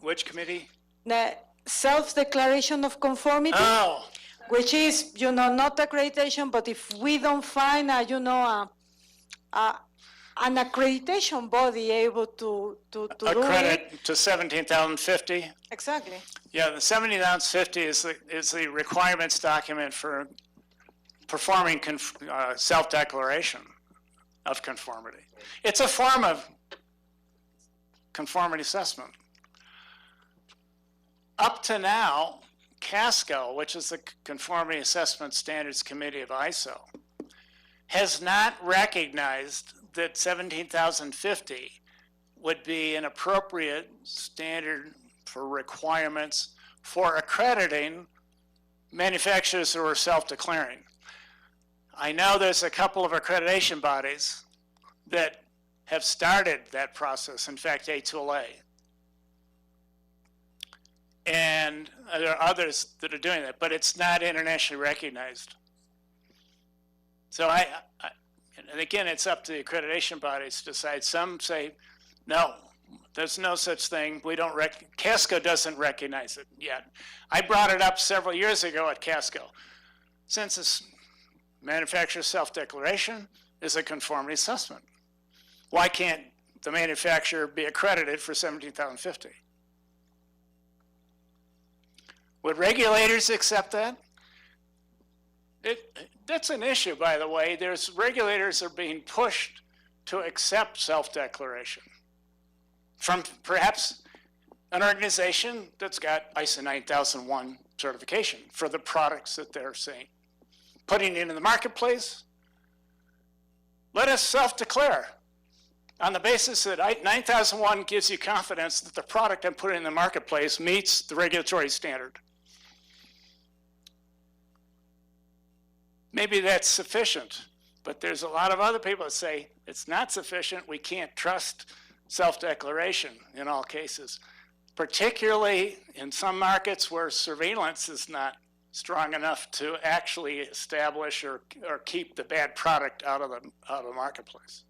Which committee? the self-declaration of conformity, Oh, which is, not accreditation, but if we don't find an accreditation body able to do accredit it. to 17,050. Exactly. Yeah, the 17,050 is the requirements document for performing self-declaration of conformity. It's a form of conformity assessment. Up to now, CASCO, which is the Conformity Assessment Standards Committee of ISO, has not recognized that 17,050 would be an appropriate standard for requirements for accrediting manufacturers who are self-declaring. I know there's a couple of accreditation bodies that have started that process, in fact, A2LA. And there are others that are doing that, but it's not internationally recognized. So and again, it's up to the accreditation bodies to decide. Some say, no, there's no such thing. We don't CASCO doesn't recognize it yet. I brought it up several years ago at CASCO. Since it's manufacturer self-declaration is a conformity assessment, why can't the manufacturer be accredited for 17,050? Would regulators accept that? That's an issue, by the way. Regulators are being pushed to accept self-declaration from perhaps an organization that's got ISO 9001 certification for the products that they're saying. Putting it in the marketplace, let us self-declare on the basis that 9001 gives you confidence that the product I'm putting in the marketplace meets the regulatory standard. Maybe that's sufficient, but there's a lot of other people that say it's not sufficient. We can't trust self-declaration in all cases, particularly in some markets where surveillance is not strong enough to actually establish or keep the bad product out of the marketplace.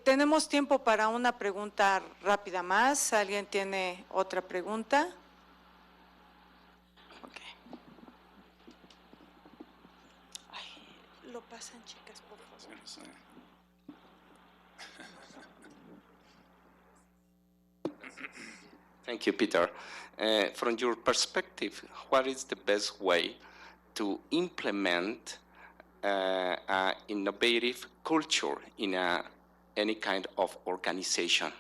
Tenemos tiempo para una pregunta rápida más. ¿Alguien tiene otra pregunta? Okay. Ay, lo pasan, chicas, por favor. Thank you, Peter. From your perspective, what is the best way to implement an innovative culture in any kind of organization?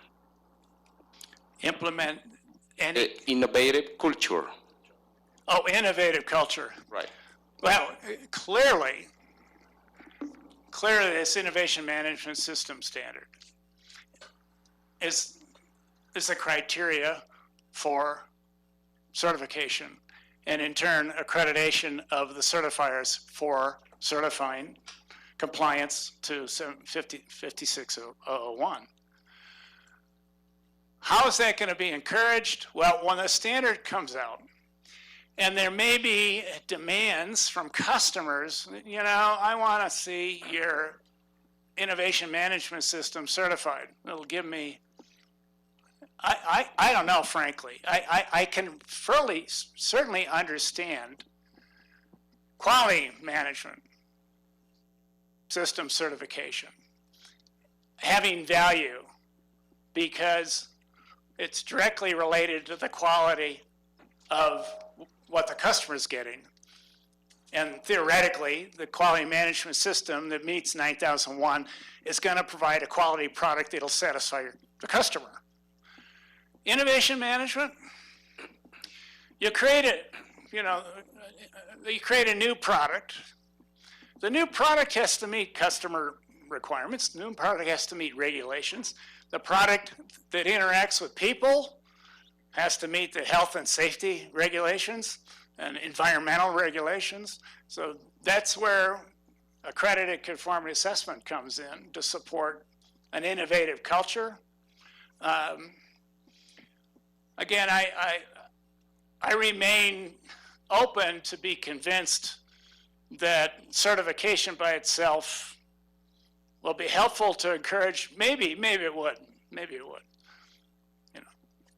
Implement any innovative culture. Oh, innovative culture. Right. Well, clearly this innovation management system standard is a criteria for certification and in turn accreditation of the certifiers for certifying compliance to 56001. How is that going to be encouraged? Well, when the standard comes out, and there may be demands from customers, I want to see your innovation management system certified. It'll give me, I don't know, frankly. I can certainly understand quality management system certification having value because it's directly related to the quality of what the customer is getting. And theoretically, the quality management system that meets 9001 is going to provide a quality product that'll satisfy the customer. Innovation management, you create a new product. The new product has to meet customer requirements. The new product has to meet regulations. The product that interacts with people has to meet the health and safety regulations and environmental regulations. So that's where accredited conformity assessment comes in to support an innovative culture. Again, I remain open to be convinced that certification by itself will be helpful to encourage, maybe it would. You know,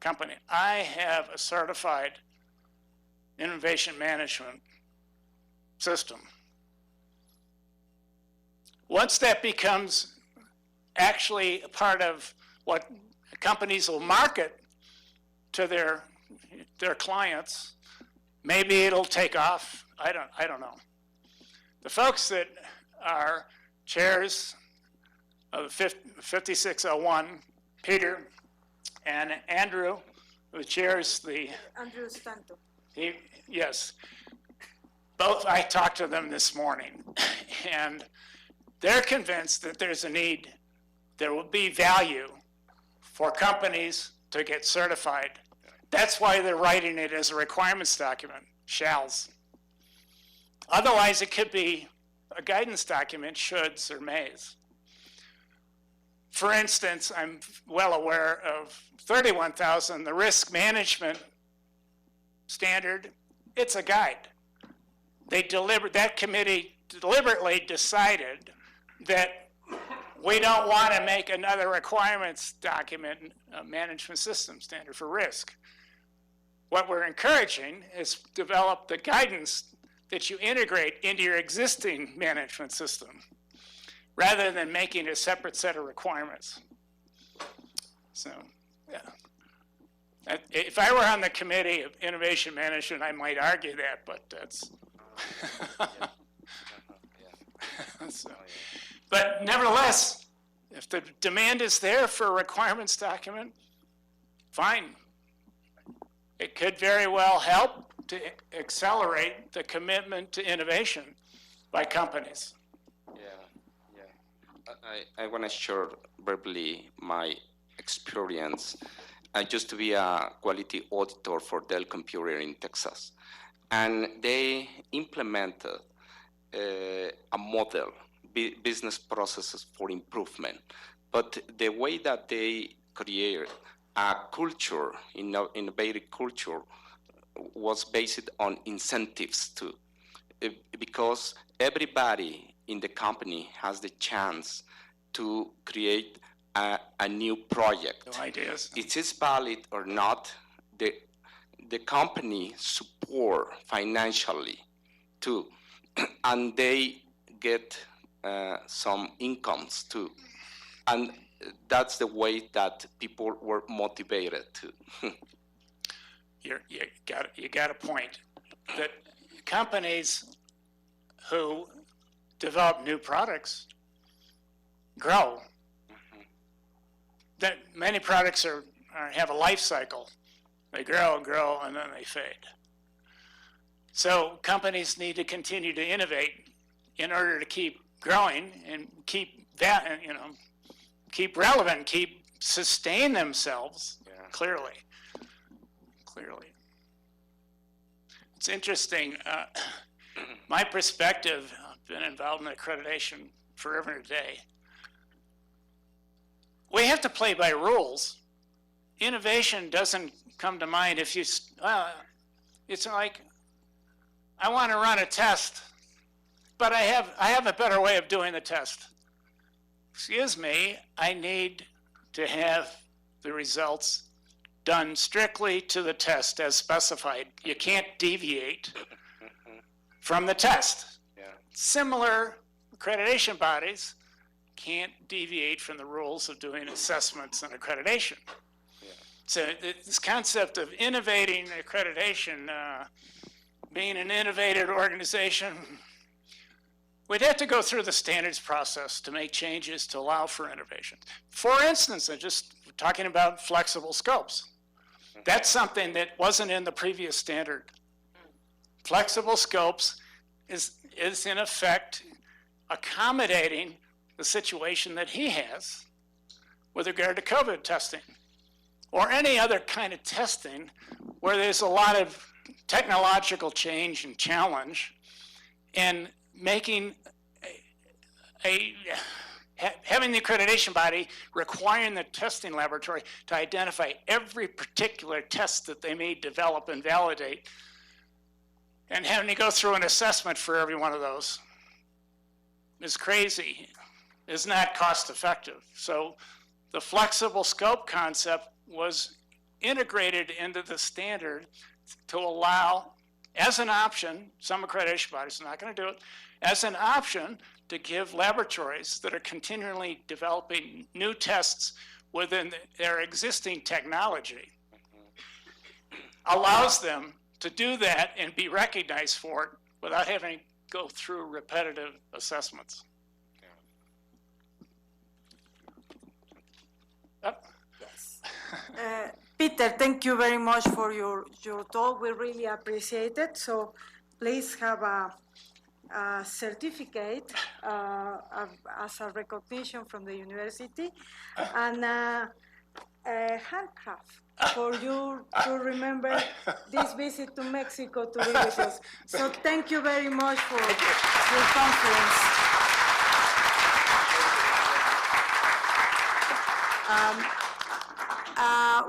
company, I have a certified innovation management system. Once that becomes actually a part of what companies will market to their clients, maybe it'll take off. I don't know. The folks that are chairs of 5601, Peter and Andrew, who chairs the... Andrew Stanto. Yes. Both, I talked to them this morning, and they're convinced that there's a need, there will be value for companies to get certified. That's why they're writing it as a requirements document, shalls. Otherwise, it could be a guidance document, shoulds or mays. For instance, I'm well aware of 31,000, the risk management standard. It's a guide. That committee deliberately decided that we don't want to make another requirements document, a management system standard for risk. What we're encouraging is develop the guidance that you integrate into your existing management system, rather than making a separate set of requirements. So, yeah. If I were on the committee of innovation management, I might argue that, but that's... So, but nevertheless, if the demand is there for a requirements document, fine. It could very well help to accelerate the commitment to innovation by companies. I want to share verbally my experience. I used to be a quality auditor for Dell Computer in Texas, and they implemented a model, business processes for improvement. But the way that they create a culture, innovative culture, was based on incentives too, because everybody in the company has the chance to create a new project. No ideas. It is valid or not, the company support financially too, and they get some incomes too. And that's the way that people were motivated to. You got a point. That companies who develop new products grow. That many products have a life cycle. They grow and grow, and then they fade. So companies need to continue to innovate in order to keep growing and keep that, keep relevant, sustain themselves. Yeah. Clearly. It's interesting. My perspective, I've been involved in accreditation forever and a day. We have to play by rules. Innovation doesn't come to mind if you, it's like, I want to run a test, but I have a better way of doing the test. Excuse me, I need to have the results done strictly to the test as specified. You can't deviate from the test. Yeah. Similar accreditation bodies can't deviate from the rules of doing assessments and accreditation. Yeah. So this concept of innovating accreditation, being an innovative organization, we'd have to go through the standards process to make changes to allow for innovation. For instance, I'm just talking about flexible scopes. That's something that wasn't in the previous standard. Flexible scopes is in effect accommodating the situation that he has with regard to COVID testing or any other kind of testing where there's a lot of technological change and challenge, and making having the accreditation body requiring the testing laboratory to identify every particular test that they may develop and validate, and having to go through an assessment for every one of those is crazy, is not cost effective. So the flexible scope concept was integrated into the standard to allow, as an option, some accreditation bodies are not going to do it, as an option to give laboratories that are continually developing new tests within their existing technology, allows them to do that and be recognized for it without having to go through repetitive assessments. Yes. Peter, thank you very much for your talk. We really appreciate it. So please have a certificate as a recognition from the university and a handcraft for you to remember this visit to Mexico to be with us. So thank you very much for your conference.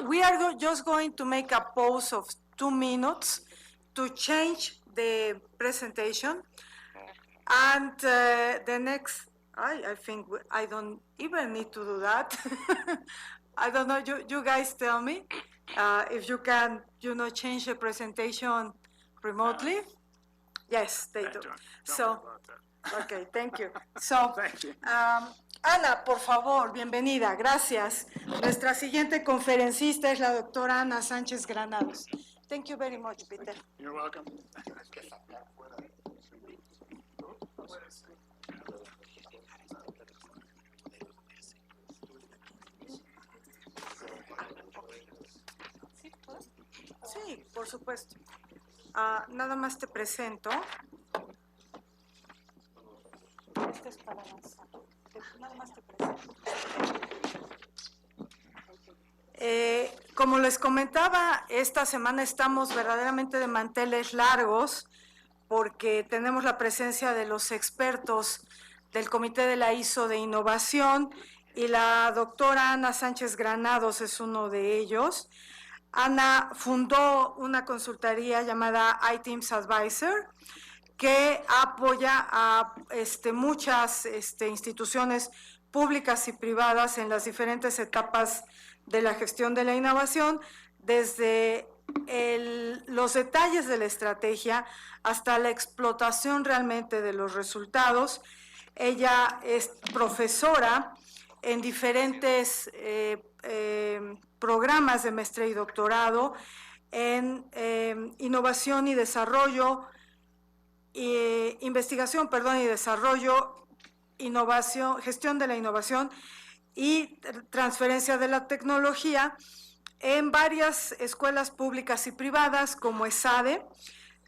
We are just going to make a pause of 2 minutes to change the presentation. And the next, I think I don't even need to do that. I don't know, you guys tell me if you can, change the presentation remotely. Yes, they do. So, okay, thank you. So, Thank you. Ana, por favor, bienvenida, gracias. Nuestra siguiente conferencista es la doctora Ana Sánchez Granados. Thank you very much, Peter. You're welcome. Sí, por supuesto. Nada más te presento. Este es para avanzar. Nada más te presento. Como les comentaba, esta semana estamos verdaderamente de manteles largos porque tenemos la presencia de los expertos del Comité de la ISO de Innovación y la doctora Ana Sánchez Granados es uno de ellos. Ana fundó una consultoría llamada iTeams Advisor que apoya a muchas instituciones públicas y privadas en las diferentes etapas de la gestión de la innovación, desde los detalles de la estrategia hasta la explotación realmente de los resultados. Ella es profesora en diferentes programas de maestría y doctorado en innovación y desarrollo, investigación, y desarrollo, innovación, gestión de la innovación y transferencia de la tecnología en varias escuelas públicas y privadas como ESADE.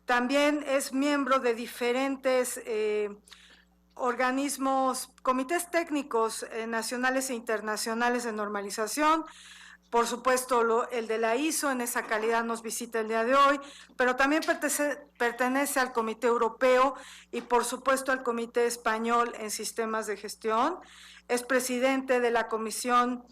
También es miembro de diferentes organismos, comités técnicos nacionales e internacionales de normalización. Por supuesto, el de la ISO en esa calidad nos visita el día de hoy, pero también pertenece al Comité Europeo y por supuesto al Comité Español en Sistemas de Gestión. Es presidente de la Comisión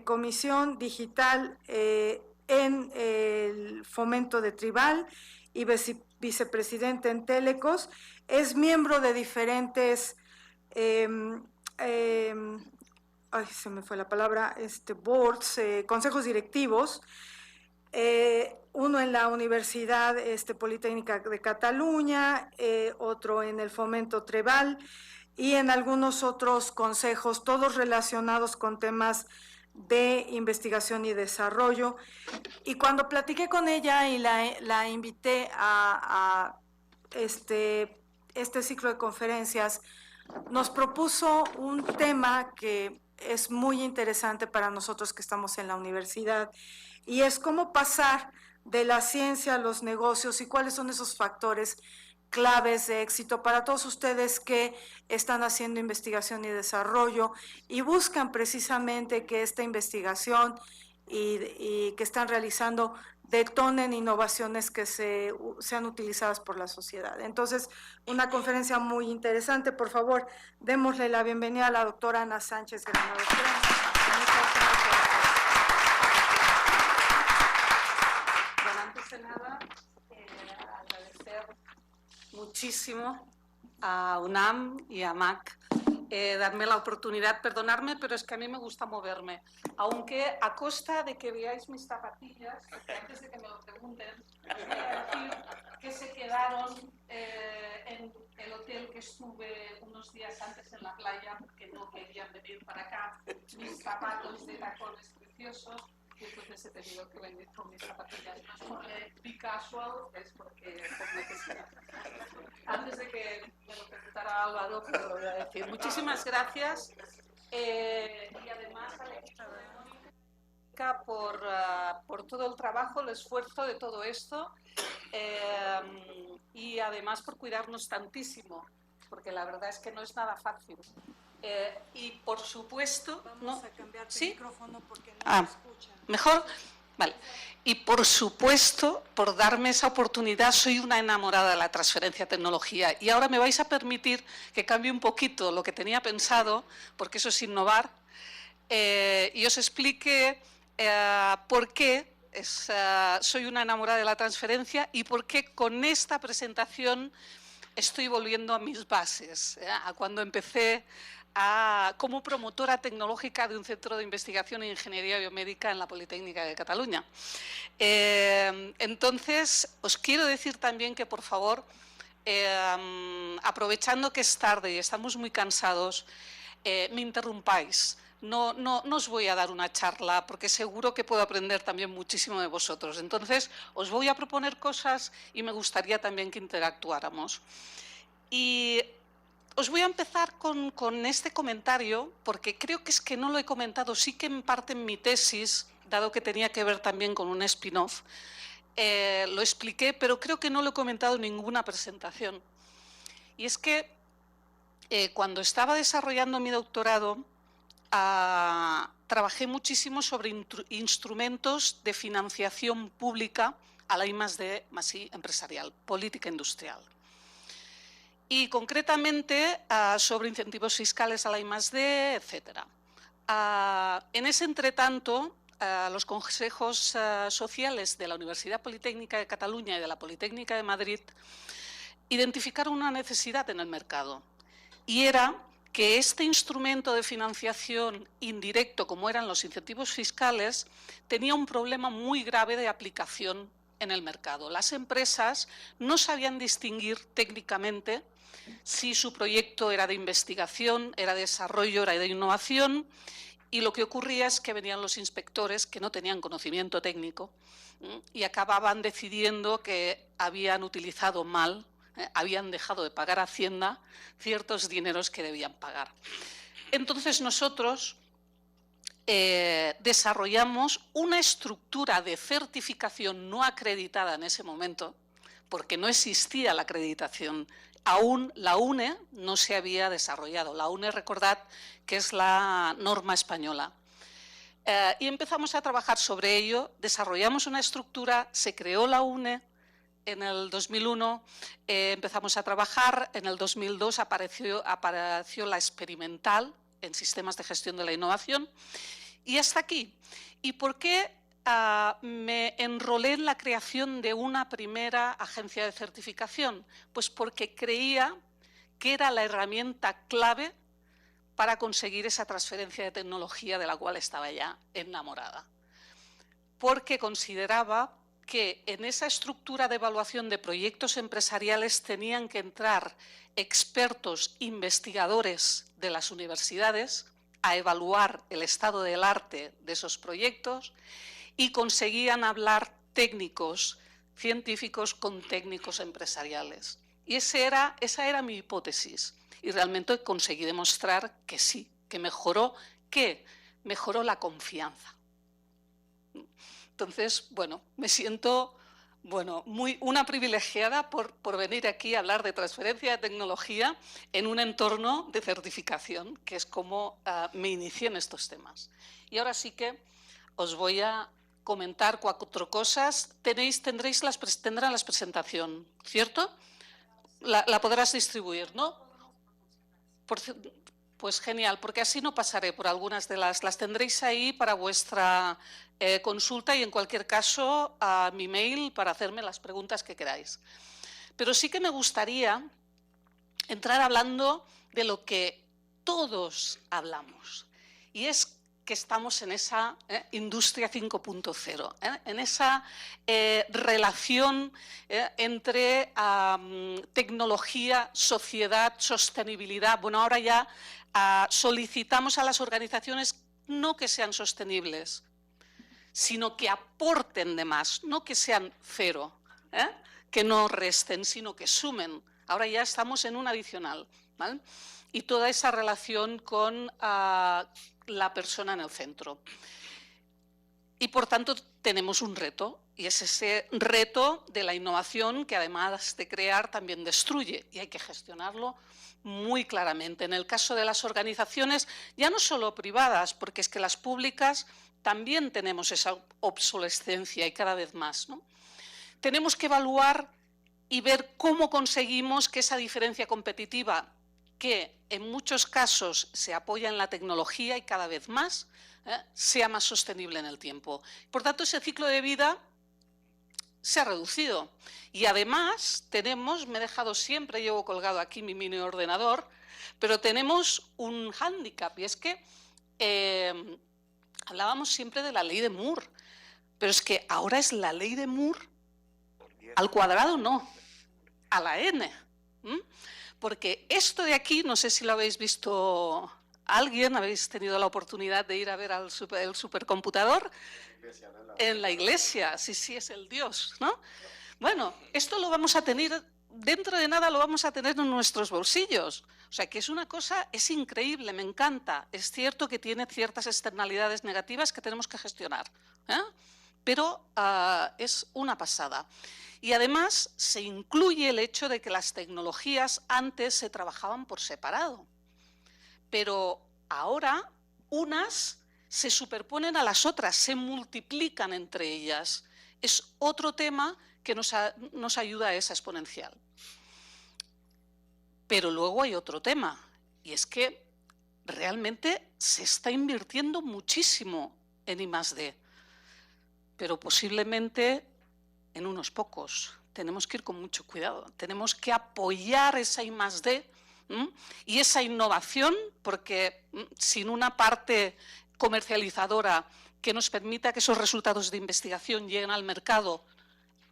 Comisión Digital en el Fomento de Tribal y vicepresidente en Telecos. Es miembro de diferentes se me fue la palabra, boards, consejos directivos, uno en la Universidad Politécnica de Cataluña, otro en el Fomento Trebal y en algunos otros consejos, todos relacionados con temas de investigación y desarrollo. Y cuando platiqué con ella y la invité a este ciclo de conferencias, nos propuso un tema que es muy interesante para nosotros que estamos en la universidad, y es cómo pasar de la ciencia a los negocios y cuáles son esos factores claves de éxito para todos ustedes que están haciendo investigación y desarrollo y buscan precisamente que esta investigación y que están realizando detonen innovaciones que sean utilizadas por la sociedad. Entonces, una conferencia muy interesante. Por favor, démosle la bienvenida a la doctora Ana Sánchez Granados. Bueno, antes de nada, agradecer muchísimo a UNAM y a MAC darme la oportunidad, perdonarme, pero es que a mí me gusta moverme, aunque a costa de que veáis mis zapatillas, porque antes de que me lo pregunten, voy a decir que se quedaron en el hotel que estuve unos días antes en la playa, porque no querían venir para acá, mis zapatos de tacones preciosos, y entonces he tenido que venir con mis zapatillas. No es porque be casual, es porque por necesidad. Antes de que me lo preguntara Álvaro, pero lo voy a decir. Muchísimas gracias y además al equipo de Mónica por todo el trabajo, el esfuerzo de todo esto y además por cuidarnos tantísimo, porque la verdad es que no es nada fácil. Y por supuesto... Vamos a cambiar de micrófono porque no se escucha. ¿Mejor? Vale. Y por supuesto, por darme esa oportunidad, soy una enamorada de la transferencia de tecnología. Y ahora me vais a permitir que cambie un poquito lo que tenía pensado, porque eso es innovar, y os explique por qué soy una enamorada de la transferencia y por qué con esta presentación estoy volviendo a mis bases, a cuando empecé como promotora tecnológica de un centro de investigación en ingeniería biomédica en la Politécnica de Cataluña. Entonces, os quiero decir también que, por favor, aprovechando que es tarde y estamos muy cansados, me interrumpáis. No os voy a dar una charla porque seguro que puedo aprender también muchísimo de vosotros. Entonces, os voy a proponer cosas y me gustaría también que interactuáramos. Y os voy a empezar con este comentario, porque creo que es que no lo he comentado, sí que en parte en mi tesis, dado que tenía que ver también con un spin-off, lo expliqué, pero creo que no lo he comentado en ninguna presentación. Y es que cuando estaba desarrollando mi doctorado, trabajé muchísimo sobre instrumentos de financiación pública a la I+D+I empresarial, política industrial. Y concretamente sobre incentivos fiscales a la I+D, etc. En ese entretanto, los consejos sociales de la Universidad Politécnica de Cataluña y de la Politécnica de Madrid identificaron una necesidad en el mercado, y era que este instrumento de financiación indirecto, como eran los incentivos fiscales, tenía un problema muy grave de aplicación en el mercado. Las empresas no sabían distinguir técnicamente si su proyecto era de investigación, era de desarrollo, era de innovación, y lo que ocurría es que venían los inspectores que no tenían conocimiento técnico y acababan decidiendo que habían utilizado mal, habían dejado de pagar a Hacienda ciertos dineros que debían pagar. Entonces nosotros desarrollamos una estructura de certificación no acreditada en ese momento, porque no existía la acreditación. Aún la UNE no se había desarrollado. La UNE, recordad, que es la norma española. Y empezamos a trabajar sobre ello, desarrollamos una estructura, se creó la UNE en el 2001, empezamos a trabajar, en el 2002 apareció la experimental en sistemas de gestión de la innovación, y hasta aquí. ¿Y por qué me enrolé en la creación de una primera agencia de certificación? Pues porque creía que era la herramienta clave para conseguir esa transferencia de tecnología de la cual estaba ya enamorada. Porque consideraba que en esa estructura de evaluación de proyectos empresariales tenían que entrar expertos investigadores de las universidades, a evaluar el estado del arte de esos proyectos y conseguían hablar técnicos científicos con técnicos empresariales. Y esa era mi hipótesis. Y realmente conseguí demostrar que sí, que mejoró la confianza. Entonces, bueno, me siento una privilegiada por venir aquí a hablar de transferencia de tecnología en un entorno de certificación, que es como me inicié en estos temas. Y ahora sí que os voy a comentar 4 cosas. Tendrán la presentación, ¿cierto? La podrás distribuir, ¿no? Pues genial, porque así no pasaré por algunas de las tendréis ahí para vuestra consulta y en cualquier caso a mi mail para hacerme las preguntas que queráis. Pero sí que me gustaría entrar hablando de lo que todos hablamos y es que estamos en esa industria 5.0, en esa relación entre tecnología, sociedad, sostenibilidad. Bueno, ahora ya solicitamos a las organizaciones no que sean sostenibles, sino que aporten de más, no que sean cero, que no resten, sino que sumen. Ahora ya estamos en un adicional, ¿vale? Y toda esa relación con la persona en el centro. Y por tanto tenemos un reto, y es ese reto de la innovación que además de crear también destruye, y hay que gestionarlo muy claramente. En el caso de las organizaciones, ya no solo privadas, porque es que las públicas también tenemos esa obsolescencia y cada vez más, ¿no? Tenemos que evaluar y ver cómo conseguimos que esa diferencia competitiva, que en muchos casos se apoya en la tecnología y cada vez más, sea más sostenible en el tiempo. Por tanto, ese ciclo de vida se ha reducido. Y además tenemos, me he dejado siempre, llevo colgado aquí mi mini ordenador, pero tenemos un hándicap y es que hablábamos siempre de la ley de Moore, pero es que ahora es la ley de Moore al cuadrado, no, a la n. Porque esto de aquí, no sé si lo habéis visto alguien, habéis tenido la oportunidad de ir a ver el supercomputador en la iglesia, sí, es el Dios, ¿no? Bueno, esto lo vamos a tener, dentro de nada lo vamos a tener en nuestros bolsillos. O sea, que es una cosa, es increíble, me encanta. Es cierto que tiene ciertas externalidades negativas que tenemos que gestionar, pero es una pasada. Y además se incluye el hecho de que las tecnologías antes se trabajaban por separado, pero ahora unas se superponen a las otras, se multiplican entre ellas. Es otro tema que nos ayuda a esa exponencial. Pero luego hay otro tema, y es que realmente se está invirtiendo muchísimo en I+D, pero posiblemente en unos pocos. Tenemos que ir con mucho cuidado, tenemos que apoyar esa I+D y esa innovación, porque sin una parte comercializadora que nos permita que esos resultados de investigación lleguen al mercado,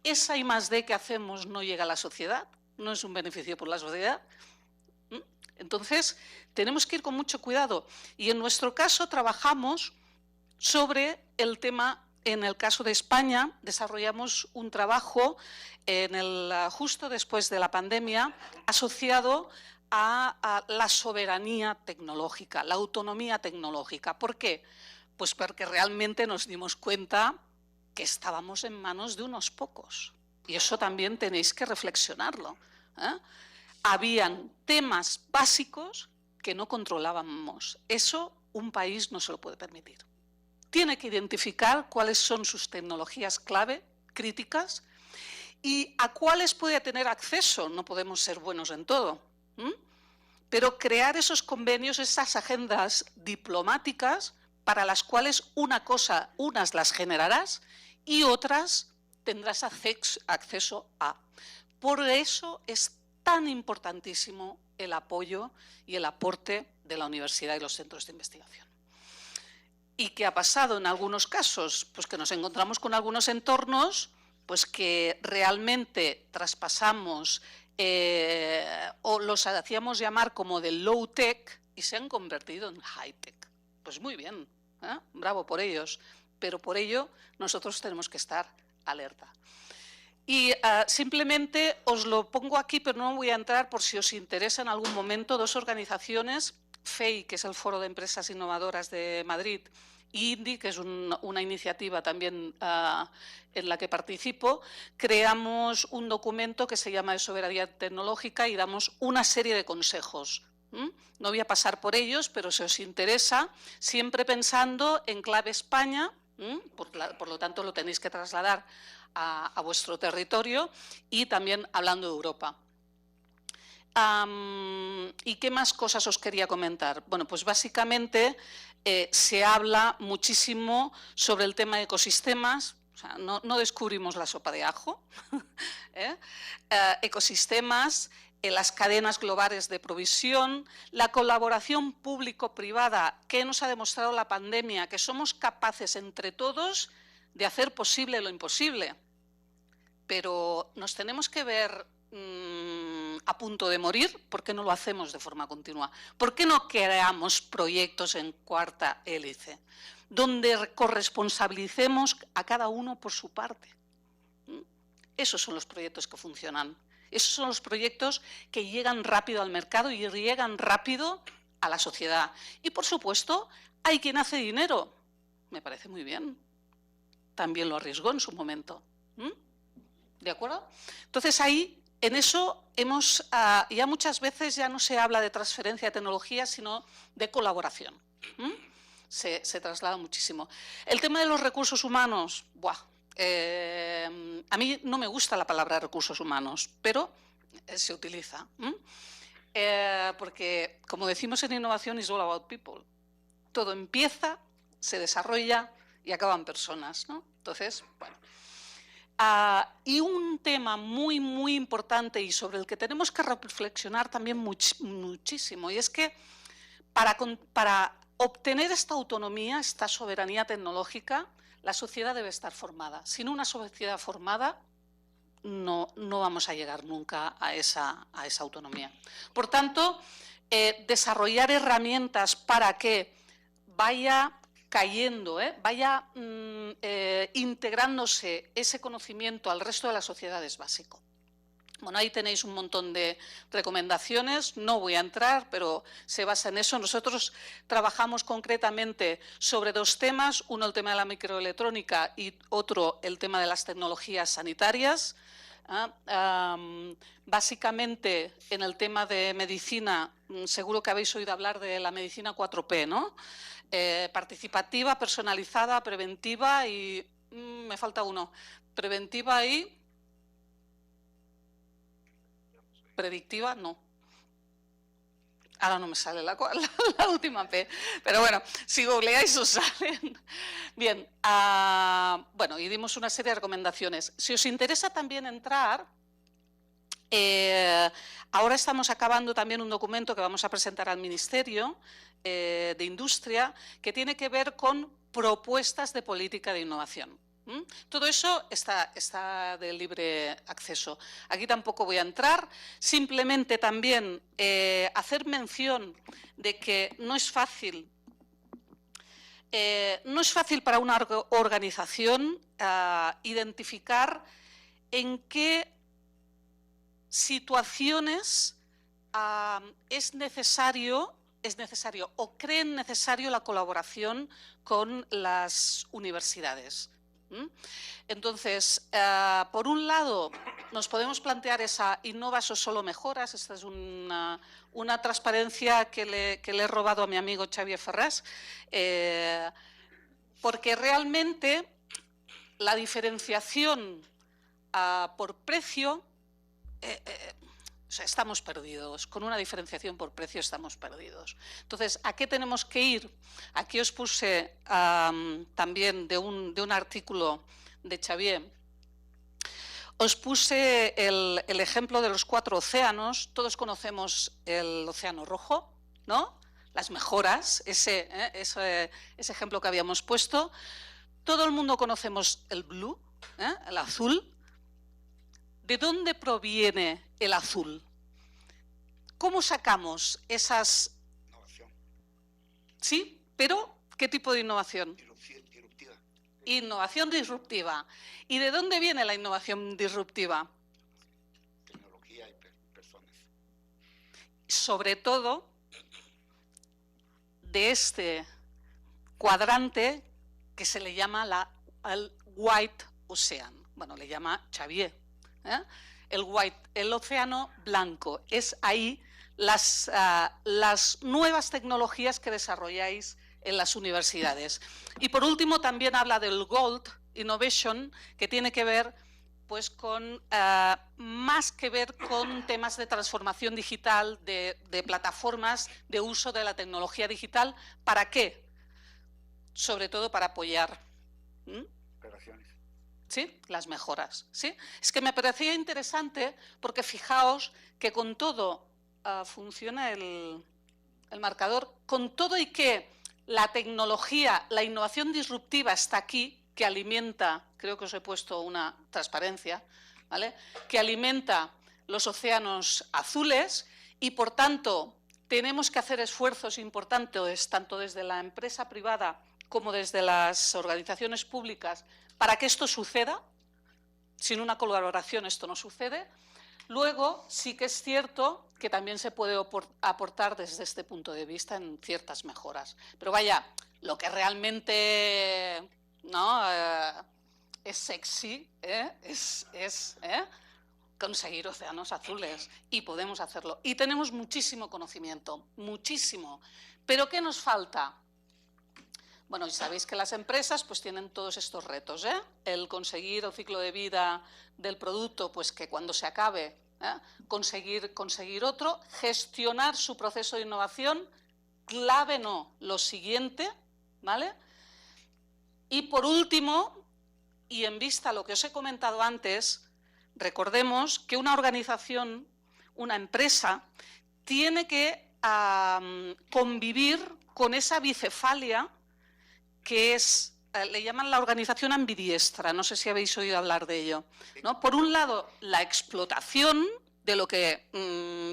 esa I+D que hacemos no llega a la sociedad, no es un beneficio por la sociedad. Entonces, tenemos que ir con mucho cuidado. Y en nuestro caso trabajamos sobre el tema. En el caso de España, desarrollamos un trabajo justo después de la pandemia asociado a la soberanía tecnológica, la autonomía tecnológica. ¿Por qué? Pues porque realmente nos dimos cuenta que estábamos en manos de unos pocos. Y eso también tenéis que reflexionarlo. Habían temas básicos que no controlábamos. Eso un país no se lo puede permitir. Tiene que identificar cuáles son sus tecnologías clave, críticas, y a cuáles puede tener acceso. No podemos ser buenos en todo, pero crear esos convenios, esas agendas diplomáticas para las cuales unas las generarás y otras tendrás acceso a. Por eso es tan importantísimo el apoyo y el aporte de la universidad y los centros de investigación. ¿Y qué ha pasado en algunos casos? Pues que nos encontramos con algunos entornos pues que realmente traspasamos o los hacíamos llamar como de low-tech y se han convertido en high-tech. pues muy bien, bravo por ellos, pero por ello nosotros tenemos que estar alerta. Y simplemente os lo pongo aquí, pero no voy a entrar por si os interesa en algún momento, dos organizaciones, FEI, que es el Foro de Empresas Innovadoras de Madrid, y INDI, que es una iniciativa también en la que participo, creamos un documento que se llama de soberanía tecnológica y damos una serie de consejos. No voy a pasar por ellos, pero si os interesa, siempre pensando en Clave España, por lo tanto lo tenéis que trasladar a vuestro territorio, y también hablando de Europa. ¿Y qué más cosas os quería comentar? Bueno, pues básicamente se habla muchísimo sobre el tema de ecosistemas. O sea, no descubrimos la sopa de ajo. Ecosistemas, las cadenas globales de provisión, la colaboración público-privada, que nos ha demostrado la pandemia, que somos capaces entre todos de hacer posible lo imposible. Pero nos tenemos que ver a punto de morir. ¿Por qué no lo hacemos de forma continua? ¿Por qué no creamos proyectos en cuarta hélice, donde corresponsabilicemos a cada uno por su parte? Esos son los proyectos que funcionan. Esos son los proyectos que llegan rápido al mercado y llegan rápido a la sociedad. Y, por supuesto, hay quien hace dinero. Me parece muy bien. También lo arriesgó en su momento. ¿De acuerdo? Entonces, ahí, en eso, ya muchas veces ya no se habla de transferencia de tecnología, sino de colaboración. Se traslada muchísimo. El tema de los recursos humanos, a mí no me gusta la palabra recursos humanos, pero se utiliza. Porque, como decimos en Innovación, is all about people. Todo empieza, se desarrolla y acaban personas, ¿no? Entonces, bueno. Y un tema muy, muy importante y sobre el que tenemos que reflexionar también muchísimo, y es que para obtener esta autonomía, esta soberanía tecnológica, la sociedad debe estar formada. Sin una sociedad formada no vamos a llegar nunca a esa autonomía. Por tanto, desarrollar herramientas para que vaya cayendo, vaya integrándose ese conocimiento al resto de la sociedad es básico. Bueno, ahí tenéis un montón de recomendaciones, no voy a entrar, pero se basa en eso. Nosotros trabajamos concretamente sobre dos temas, uno el tema de la microelectrónica y otro el tema de las tecnologías sanitarias. Básicamente, en el tema de medicina, seguro que habéis oído hablar de la medicina 4P, ¿no? Participativa, personalizada, preventiva y... me falta uno. Preventiva y... predictiva, no. Ahora no me sale la última P. Pero bueno, si googleáis os salen. Bien, bueno, y dimos una serie de recomendaciones. Si os interesa también entrar, ahora estamos acabando también un documento que vamos a presentar al Ministerio de Industria, que tiene que ver con propuestas de política de innovación. Todo eso está de libre acceso. Aquí tampoco voy a entrar, simplemente también hacer mención de que no es fácil para una organización identificar en qué situaciones es necesario o creen necesario la colaboración con las universidades. Entonces, por un lado, nos podemos plantear esa innovas o solo mejoras. Esta es una transparencia que le he robado a mi amigo Xavier Ferrás, porque realmente la diferenciación por precio, o sea, estamos perdidos. Con una diferenciación por precio estamos perdidos. Entonces, ¿a qué tenemos que ir? Aquí os puse también de un artículo de Xavier. Os puse el ejemplo de los 4 océanos. Todos conocemos el océano rojo, ¿no? Las mejoras, ese ejemplo que habíamos puesto. Todo el mundo conocemos el blue, el azul. ¿De dónde proviene el azul? ¿Cómo sacamos esas...? Innovación. Sí, pero ¿Qué tipo de innovación? Disruptiva. Innovación disruptiva. ¿Y de dónde viene la innovación disruptiva? Tecnología y personas. Sobre todo de este cuadrante que se le llama el White Ocean. Bueno, le llama Xavier. El océano blanco. Es ahí las nuevas tecnologías que desarrolláis en las universidades. Y por último también habla del Gold Innovation, que tiene que ver pues con más que ver con temas de transformación digital, de plataformas de uso de la tecnología digital. ¿Para qué? Sobre todo para apoyar ¿sí? Las mejoras. ¿Sí? Es que me parecía interesante porque fijaos que con todo funciona el marcador, con todo y que la tecnología, la innovación disruptiva está aquí, que alimenta, creo que os he puesto una transparencia, ¿vale? Que alimenta los océanos azules y, por tanto, tenemos que hacer esfuerzos importantes, tanto desde la empresa privada como desde las organizaciones públicas, para que esto suceda. Sin una colaboración esto no sucede. Luego, sí que es cierto que también se puede aportar desde este punto de vista en ciertas mejoras. Pero vaya, lo que realmente es sexy, es conseguir océanos azules, y podemos hacerlo. Y tenemos muchísimo conocimiento, muchísimo. ¿Pero qué nos falta? Bueno, y sabéis que las empresas pues tienen todos estos retos, el conseguir el ciclo de vida del producto, pues que cuando se acabe, conseguir otro, gestionar su proceso de innovación, clave no, lo siguiente, ¿vale? Y por último, y en vista a lo que os he comentado antes, recordemos que una organización, una empresa, tiene que convivir con esa bicefalia que es, le llaman la organización ambidiestra, no sé si habéis oído hablar de ello, ¿no? Por un lado, la explotación de lo que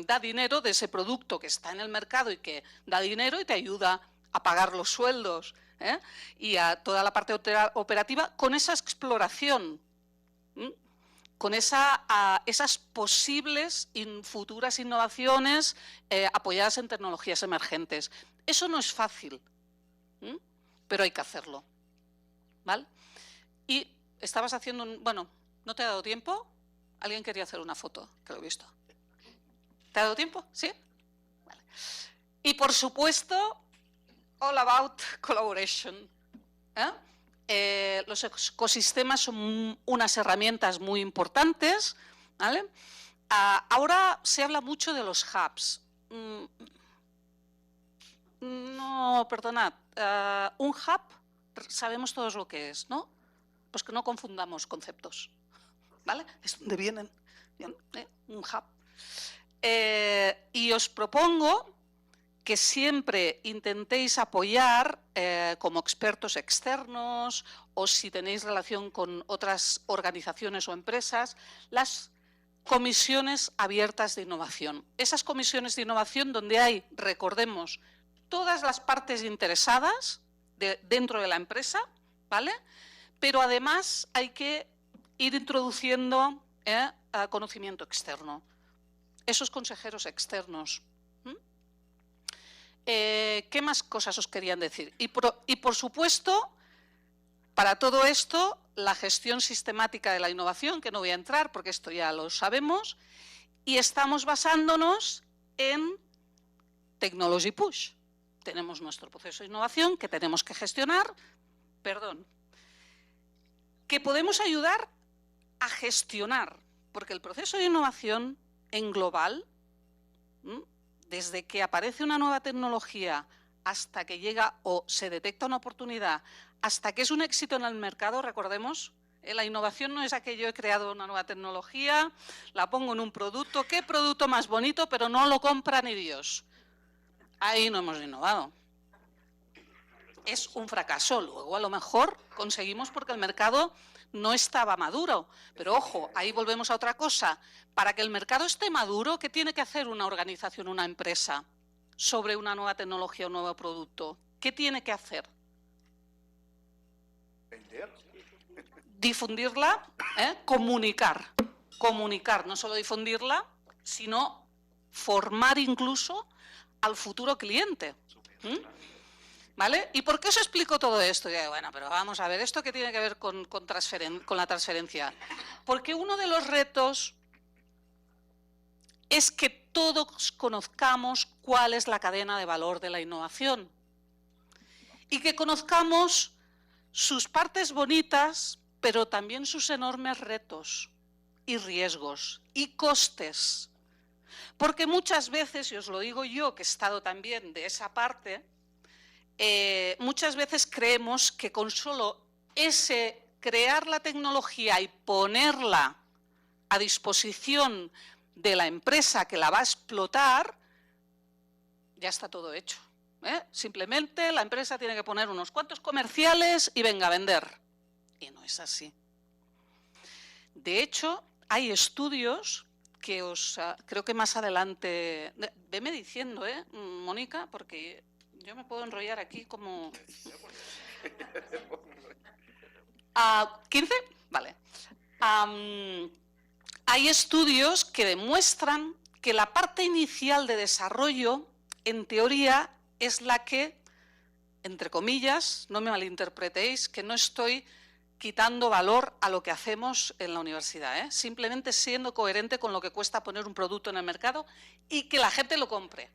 da dinero, de ese producto que está en el mercado y que da dinero y te ayuda a pagar los sueldos, y a toda la parte operativa, con esa exploración, con esas posibles futuras innovaciones apoyadas en tecnologías emergentes. Eso no es fácil, pero hay que hacerlo, ¿vale? Y estabas haciendo bueno, ¿no te ha dado tiempo? Alguien quería hacer una foto, que lo he visto. ¿Te ha dado tiempo? ¿Sí? Vale. Y por supuesto, all about collaboration. Los ecosistemas son unas herramientas muy importantes, ¿vale? Ahora se habla mucho de los hubs. No, perdonad. Un hub, sabemos todos lo que es, ¿no? Pues que no confundamos conceptos, ¿vale? Es donde vienen, un hub. Y os propongo que siempre intentéis apoyar como expertos externos o si tenéis relación con otras organizaciones o empresas, las comisiones abiertas de innovación. Esas comisiones de innovación donde hay, recordemos, todas las partes interesadas dentro de la empresa, ¿vale? Pero además hay que ir introduciendo conocimiento externo. Esos consejeros externos. ¿Qué más cosas os querían decir? Y por supuesto, para todo esto, la gestión sistemática de la innovación, que no voy a entrar porque esto ya lo sabemos, y estamos basándonos en Technology Push. Tenemos nuestro proceso de innovación que tenemos que gestionar, que podemos ayudar a gestionar, porque el proceso de innovación en global, desde que aparece una nueva tecnología hasta que llega o se detecta una oportunidad, hasta que es un éxito en el mercado, recordemos, la innovación no es aquello, he creado una nueva tecnología, la pongo en un producto, qué producto más bonito, pero no lo compra ni Dios. Ahí no hemos innovado. Es un fracaso. Luego a lo mejor conseguimos porque el mercado no estaba maduro. Pero ojo, ahí volvemos a otra cosa. Para que el mercado esté maduro, ¿qué tiene que hacer una organización, una empresa, sobre una nueva tecnología o un nuevo producto? ¿Qué tiene que hacer? Difundirla, comunicar, no solo difundirla, sino formar incluso al futuro cliente. ¿Vale? ¿Y por qué os explico todo esto? Y, bueno, pero vamos a ver, ¿esto qué tiene que ver con la transferencia? Porque uno de los retos es que todos conozcamos cuál es la cadena de valor de la innovación y que conozcamos sus partes bonitas, pero también sus enormes retos y riesgos y costes. Porque muchas veces, y os lo digo yo, que he estado también de esa parte, muchas veces creemos que con solo crear la tecnología y ponerla a disposición de la empresa que la va a explotar, ya está todo hecho. Simplemente la empresa tiene que poner unos cuantos comerciales y venga a vender. Y no es así. De hecho, hay estudios que creo que más adelante, veme diciendo, Mónica, porque yo me puedo enrollar aquí como... ¿15? Vale. Hay estudios que demuestran que la parte inicial de desarrollo, en teoría, es la que, entre comillas, no me malinterpretéis, que no estoy quitando valor a lo que hacemos en la universidad, simplemente siendo coherente con lo que cuesta poner un producto en el mercado y que la gente lo compre.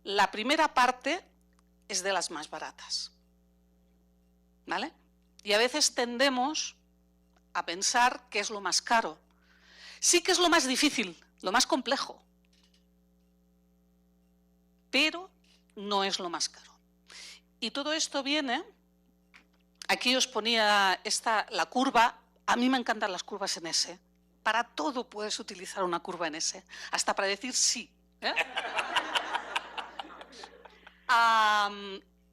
La primera parte es de las más baratas, ¿vale? Y a veces tendemos a pensar que es lo más caro. Sí que es lo más difícil, lo más complejo, pero no es lo más caro. Y todo esto viene, aquí os ponía la curva, a mí me encantan las curvas en S. Para todo puedes utilizar una curva en S, hasta para decir sí.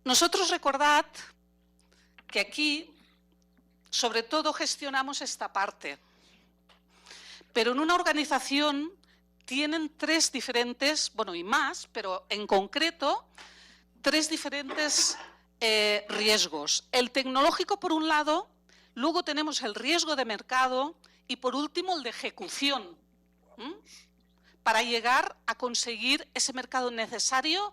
Nosotros recordad que aquí, sobre todo, gestionamos esta parte. Pero en una organización tienen tres diferentes, bueno, y más, pero en concreto, tres diferentes riesgos. El tecnológico, por un lado, luego tenemos el riesgo de mercado y, por último, el de ejecución, para llegar a conseguir ese mercado necesario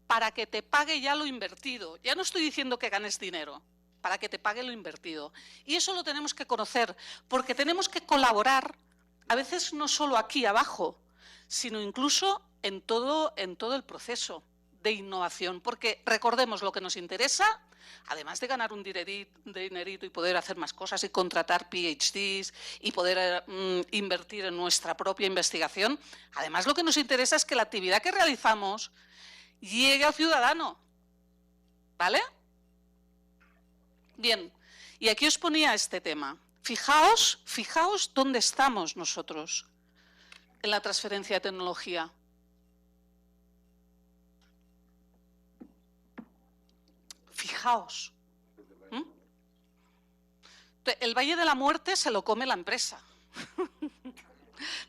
para que te pague ya lo invertido. Ya no estoy diciendo que ganes dinero, para que te pague lo invertido. Y eso lo tenemos que conocer, porque tenemos que colaborar, a veces no solo aquí abajo, sino incluso en todo el proceso de innovación. Porque recordemos, lo que nos interesa, además de ganar un dinerito y poder hacer más cosas y contratar PhDs y poder invertir en nuestra propia investigación, además lo que nos interesa es que la actividad que realizamos llegue al ciudadano, ¿vale? Bien, y aquí os ponía este tema. Fijaos dónde estamos nosotros en la transferencia de tecnología. Fijaos. El Valle de la Muerte se lo come la empresa,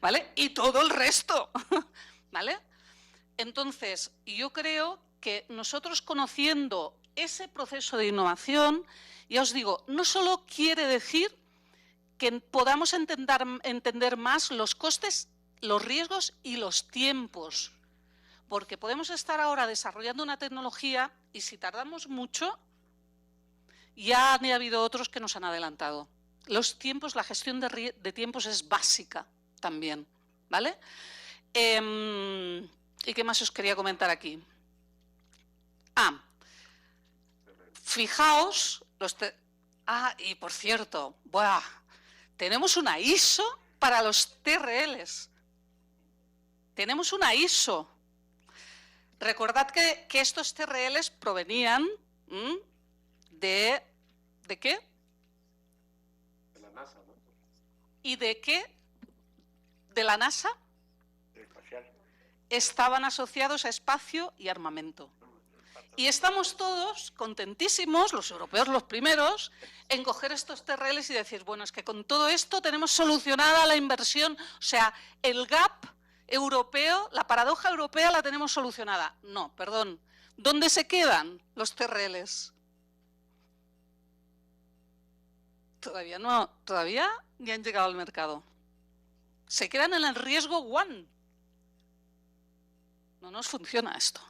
¿vale? Y todo el resto, ¿vale? Entonces, yo creo que nosotros, conociendo ese proceso de innovación, ya os digo, no solo quiere decir que podamos entender más los costes, los riesgos y los tiempos, porque podemos estar ahora desarrollando una tecnología y si tardamos mucho, ya ha habido otros que nos han adelantado. Los tiempos, la gestión de tiempos es básica también, ¿vale? ¿Y qué más os quería comentar aquí? Fijaos, y por cierto, tenemos una ISO para los TRLs. Tenemos una ISO. Recordad que estos TRLs provenían ¿de qué? De la NASA, ¿no? ¿Y de qué? ¿De la NASA? Espacial. Estaban asociados a espacio y armamento. Y estamos todos contentísimos, los europeos los primeros, en coger estos TRLs y decir, bueno, es que con todo esto tenemos solucionada la inversión, o sea, el gap europeo, la paradoja europea la tenemos solucionada. No, perdón. ¿Dónde se quedan los TRLs? Todavía no, todavía ni han llegado al mercado. Se quedan en el riesgo one. No nos funciona esto.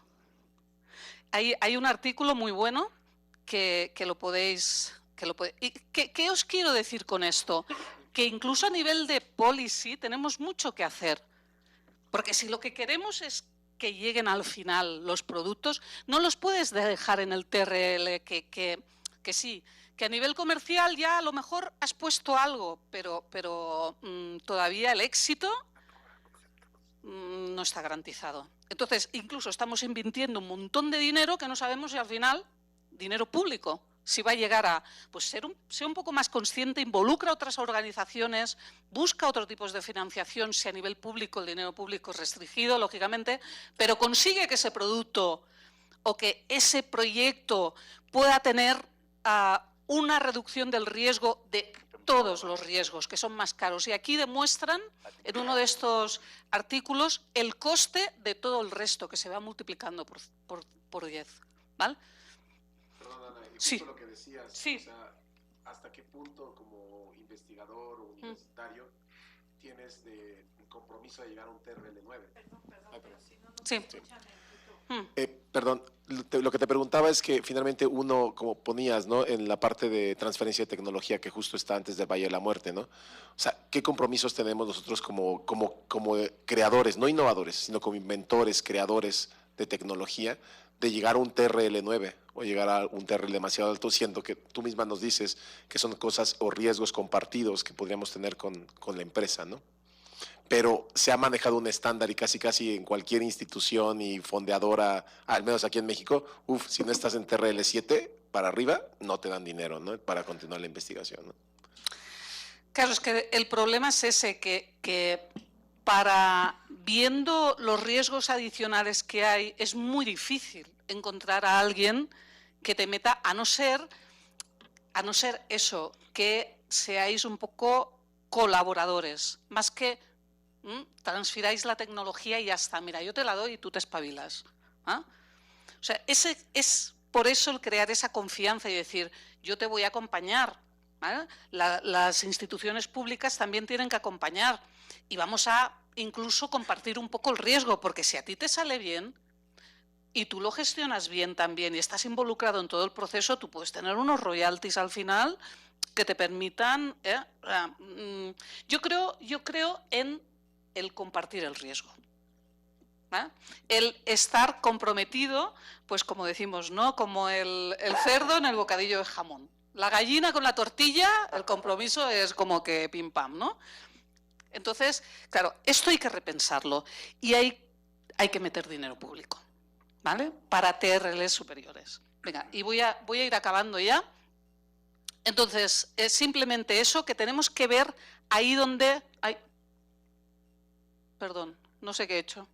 Hay un artículo muy bueno que lo podéis... ¿Qué os quiero decir con esto? Que incluso a nivel de policy tenemos mucho que hacer. Porque si lo que queremos es que lleguen al final los productos, no los puedes dejar en el TRL, que sí, que a nivel comercial ya a lo mejor has puesto algo, pero todavía el éxito no está garantizado. Entonces, incluso estamos invirtiendo un montón de dinero que no sabemos si al final, dinero público, si va a llegar a pues ser un poco más consciente, involucra a otras organizaciones, busca otros tipos de financiación, si a nivel público el dinero público es restringido, lógicamente, pero consigue que ese producto o que ese proyecto pueda tener una reducción del riesgo, de todos los riesgos que son más caros. Y aquí demuestran en uno de estos artículos el coste de todo el resto que se va multiplicando por 10. ¿Vale? Sí. Lo que decías, sí. O sea, ¿hasta qué punto como investigador o universitario tienes un compromiso de llegar a un TRL 9? Sí. Perdón, lo que te preguntaba es que finalmente uno, como ponías, ¿no?, en la parte de transferencia de tecnología que justo está antes del Valle de la Muerte, ¿no? O sea, ¿qué compromisos tenemos nosotros como creadores, no innovadores, sino como inventores, creadores de tecnología, de llegar a un TRL 9 o llegar a un TRL demasiado alto, siendo que tú misma nos dices que son cosas o riesgos compartidos que podríamos tener con la empresa, ¿no? Pero se ha manejado un estándar y casi en cualquier institución y fondeadora, al menos aquí en México, si no estás en TRL 7 para arriba, no te dan dinero, ¿no?, para continuar la investigación, ¿no? Claro, es que el problema es ese, que viendo los riesgos adicionales que hay, es muy difícil encontrar a alguien que te meta, a no ser eso, que seáis un poco colaboradores, más que transfiráis la tecnología y ya está. Mira, yo te la doy y tú te espabilas. O sea, es por eso el crear esa confianza y decir, yo te voy a acompañar. ¿Vale? Las instituciones públicas también tienen que acompañar y vamos a incluso compartir un poco el riesgo, porque si a ti te sale bien y tú lo gestionas bien también y estás involucrado en todo el proceso, tú puedes tener unos royalties al final que te permitan... Yo creo en el compartir el riesgo. ¿Eh? El estar comprometido, pues como decimos, ¿no?, como el cerdo en el bocadillo de jamón. La gallina con la tortilla, el compromiso es como que pim pam, ¿no? Entonces, claro, esto hay que repensarlo y hay que meter dinero público, ¿vale?, para TRLs superiores. Venga, y voy a ir acabando ya. Entonces, es simplemente eso, que tenemos que ver ahí donde... Perdón, no sé qué he hecho.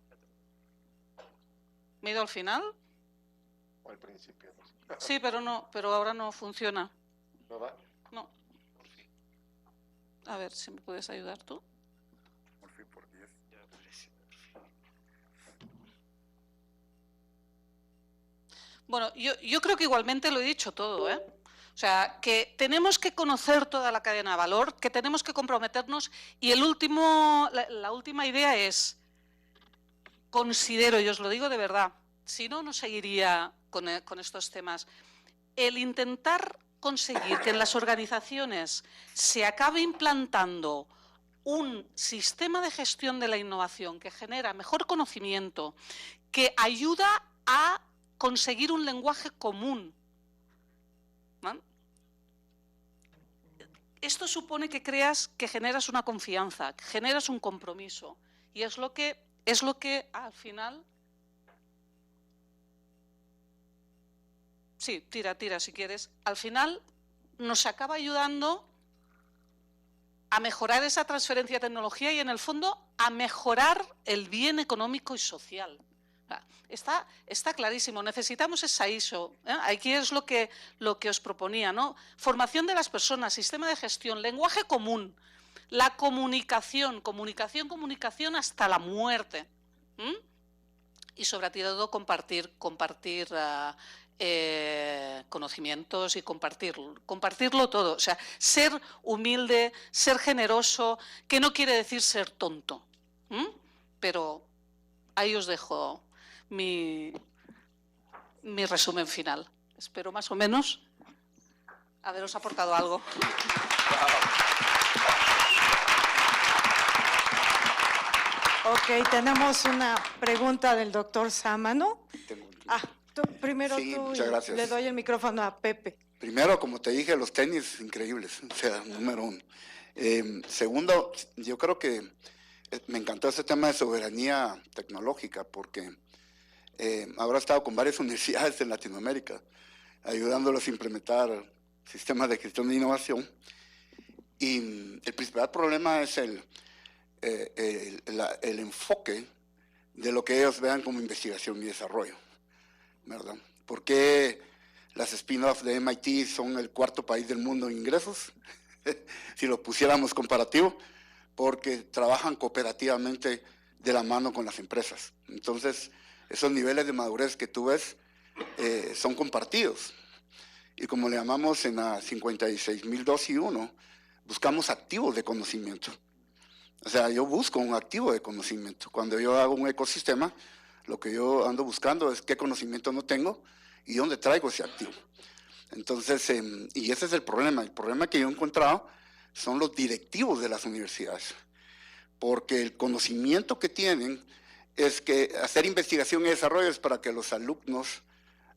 ¿Me he ido al final? O al principio. Sí, pero ahora no funciona. ¿No va? No. A ver si me puedes ayudar tú. Por fin, por 10. Bueno, yo creo que igualmente lo he dicho todo, ¿eh? O sea, que tenemos que conocer toda la cadena de valor, que tenemos que comprometernos y la última idea es, considero, y os lo digo de verdad, si no, no seguiría con estos temas, el intentar conseguir que en las organizaciones se acabe implantando un sistema de gestión de la innovación que genera mejor conocimiento, que ayuda a conseguir un lenguaje común. ¿Vale? Esto supone que generas una confianza, que generas un compromiso y es lo que al final... Sí, tira si quieres. Al final nos acaba ayudando a mejorar esa transferencia de tecnología y en el fondo a mejorar el bien económico y social. Está clarísimo, necesitamos esa ISO, ¿eh? Aquí es lo que os proponía, ¿no? Formación de las personas, sistema de gestión, lenguaje común, la comunicación hasta la muerte. Y sobre todo compartir conocimientos y compartirlo todo. O sea, ser humilde, ser generoso, que no quiere decir ser tonto. Pero ahí os dejo mi resumen final. Espero más o menos haberos aportado algo. Ok, tenemos una pregunta del doctor Sámano. Primero Sí, tú, muchas gracias. le doy el micrófono a Pepe. Primero, como te dije, los tenis increíbles, o sea, número uno. Segundo, yo creo que me encantó este tema de soberanía tecnológica porque ahora he estado con varias universidades en Latinoamérica ayudándolos a implementar sistemas de gestión de innovación y el principal problema es el enfoque de lo que ellos vean como investigación y desarrollo, ¿verdad? ¿Por qué las spin-offs de MIT son el 4º país del mundo en ingresos? Si lo pusiéramos comparativo, porque trabajan cooperativamente de la mano con las empresas. Entonces, esos niveles de madurez que tú ves son compartidos. Y como le llamamos en la 56.002 y 1, buscamos activos de conocimiento. O sea, yo busco un activo de conocimiento. Cuando yo hago un ecosistema, lo que yo ando buscando es qué conocimiento no tengo y dónde traigo ese activo. Entonces, y ese es el problema. El problema que yo he encontrado son los directivos de las universidades. Porque el conocimiento que tienen es que hacer investigación y desarrollo es para que los alumnos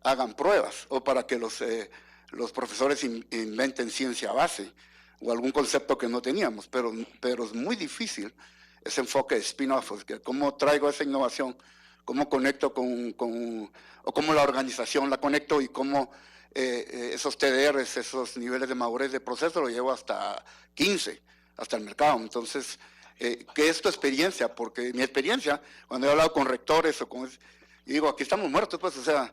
hagan pruebas o para que los profesores inventen ciencia base o algún concepto que no teníamos, pero es muy difícil ese enfoque de spin-off, cómo traigo esa innovación, cómo conecto o cómo la organización la conecto y cómo esos TDRs, esos niveles de madurez de proceso lo llevo hasta 15, hasta el mercado. Entonces, ¿qué es tu experiencia? Porque mi experiencia, cuando he hablado con rectores y digo, aquí estamos muertos, pues, o sea,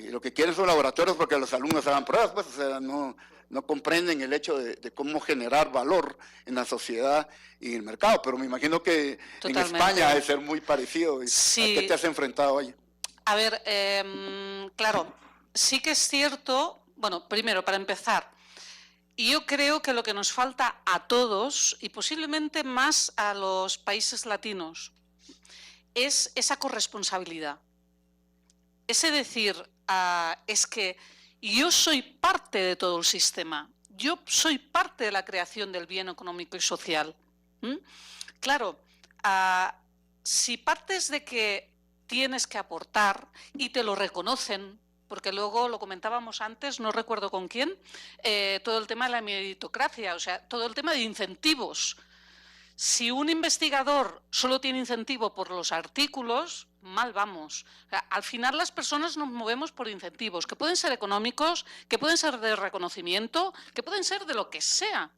lo que quieren son laboratorios porque los alumnos hagan pruebas, pues, o sea, no comprenden el hecho de cómo generar valor en la sociedad y en el mercado, pero me imagino que Totalmente. En España debe ser muy parecido. Sí. ¿A qué te has enfrentado ahí? A ver, claro, sí que es cierto, bueno, primero, para empezar, yo creo que lo que nos falta a todos, y posiblemente más a los países latinos, es esa corresponsabilidad. Ese decir, es que yo soy parte de todo el sistema, yo soy parte de la creación del bien económico y social. Claro, si partes de que tienes que aportar y te lo reconocen, porque luego lo comentábamos antes, no recuerdo con quién, todo el tema de la meritocracia, o sea, todo el tema de incentivos. Si un investigador solo tiene incentivo por los artículos, mal vamos. O sea, al final las personas nos movemos por incentivos, que pueden ser económicos, que pueden ser de reconocimiento, que pueden ser de lo que sea,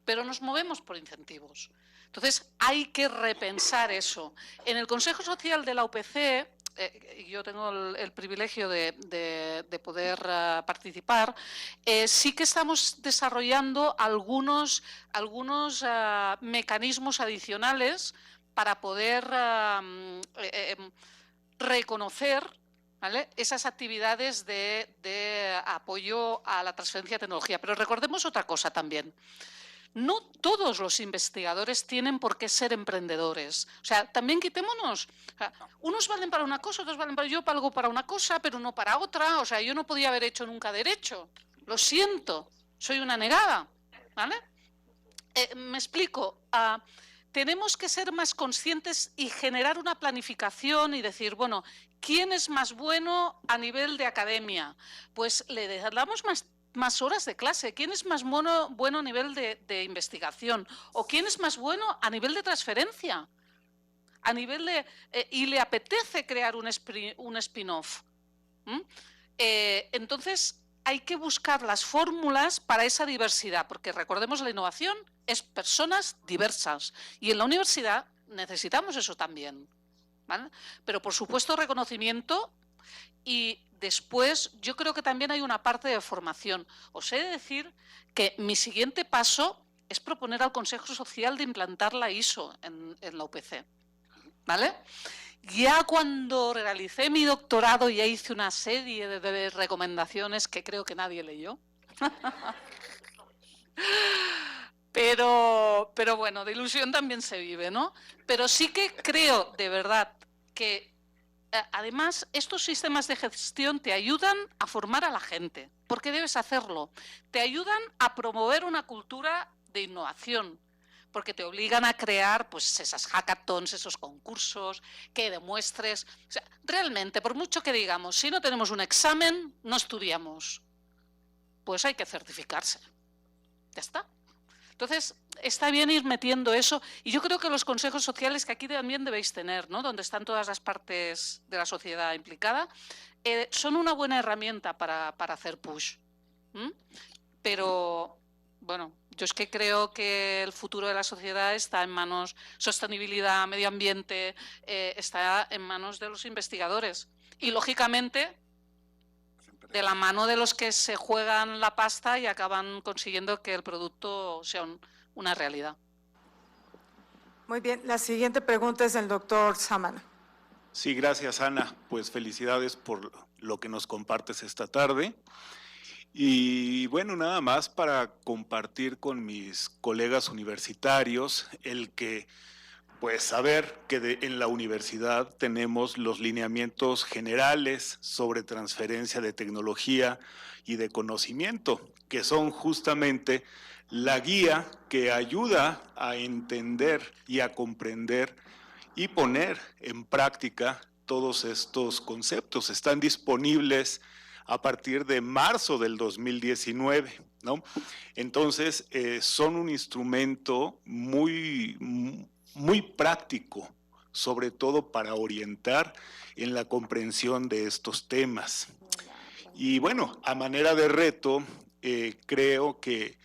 pero nos movemos por incentivos. Entonces, hay que repensar eso. En el Consejo Social de la UPC, yo tengo el privilegio de poder participar, sí que estamos desarrollando algunos mecanismos adicionales para poder reconocer, ¿vale?, esas actividades de apoyo a la transferencia de tecnología. Pero recordemos otra cosa también. No todos los investigadores tienen por qué ser emprendedores. O sea, también quitémonos. O sea, unos valen para una cosa, otros valen para... Yo valgo para una cosa, pero no para otra. O sea, yo no podía haber hecho nunca derecho. Lo siento, soy una negada. ¿Vale? Me explico. Tenemos que ser más conscientes y generar una planificación y decir, bueno, ¿quién es más bueno a nivel de academia? Pues le damos más horas de clase. ¿Quién es más bueno a nivel de investigación? ¿O quién es más bueno a nivel de transferencia? A nivel y le apetece crear un spin-off. Entonces, hay que buscar las fórmulas para esa diversidad, porque recordemos, la innovación es personas diversas. Y en la universidad necesitamos eso también, ¿vale? Pero, por supuesto, reconocimiento. Y después yo creo que también hay una parte de formación. Os he de decir que mi siguiente paso es proponer al Consejo Social de implantar la ISO en la UPC, ¿vale? Ya cuando realicé mi doctorado ya hice una serie de recomendaciones que creo que nadie leyó. Pero bueno, de ilusión también se vive, ¿no? Pero sí que creo, de verdad, que además estos sistemas de gestión te ayudan a formar a la gente, porque debes hacerlo. Te ayudan a promover una cultura de innovación, porque te obligan a crear pues esas hackathons, esos concursos, que demuestres. O sea, realmente, por mucho que digamos, si no tenemos un examen, no estudiamos. Pues hay que certificarse. Ya está. Entonces, está bien ir metiendo eso. Y yo creo que los consejos sociales que aquí también debéis tener, ¿no? Donde están todas las partes de la sociedad implicada, son una buena herramienta para hacer push. Pero, bueno, yo es que creo que el futuro de la sociedad está en manos, sostenibilidad, medio ambiente, está en manos de los investigadores. Y, lógicamente, de la mano de los que se juegan la pasta y acaban consiguiendo que el producto sea una realidad. Muy bien, la siguiente pregunta es del doctor Samana. Sí, gracias, Ana. Pues felicidades por lo que nos compartes esta tarde. Y bueno, nada más para compartir con mis colegas universitarios el que pues saber que en la universidad tenemos los lineamientos generales sobre transferencia de tecnología y de conocimiento, que son justamente la guía que ayuda a entender y a comprender y poner en práctica todos estos conceptos. Están disponibles a partir de marzo del 2019, ¿no? Entonces, son un instrumento muy práctico, sobre todo para orientar en la comprensión de estos temas. Y bueno, a manera de reto, creo que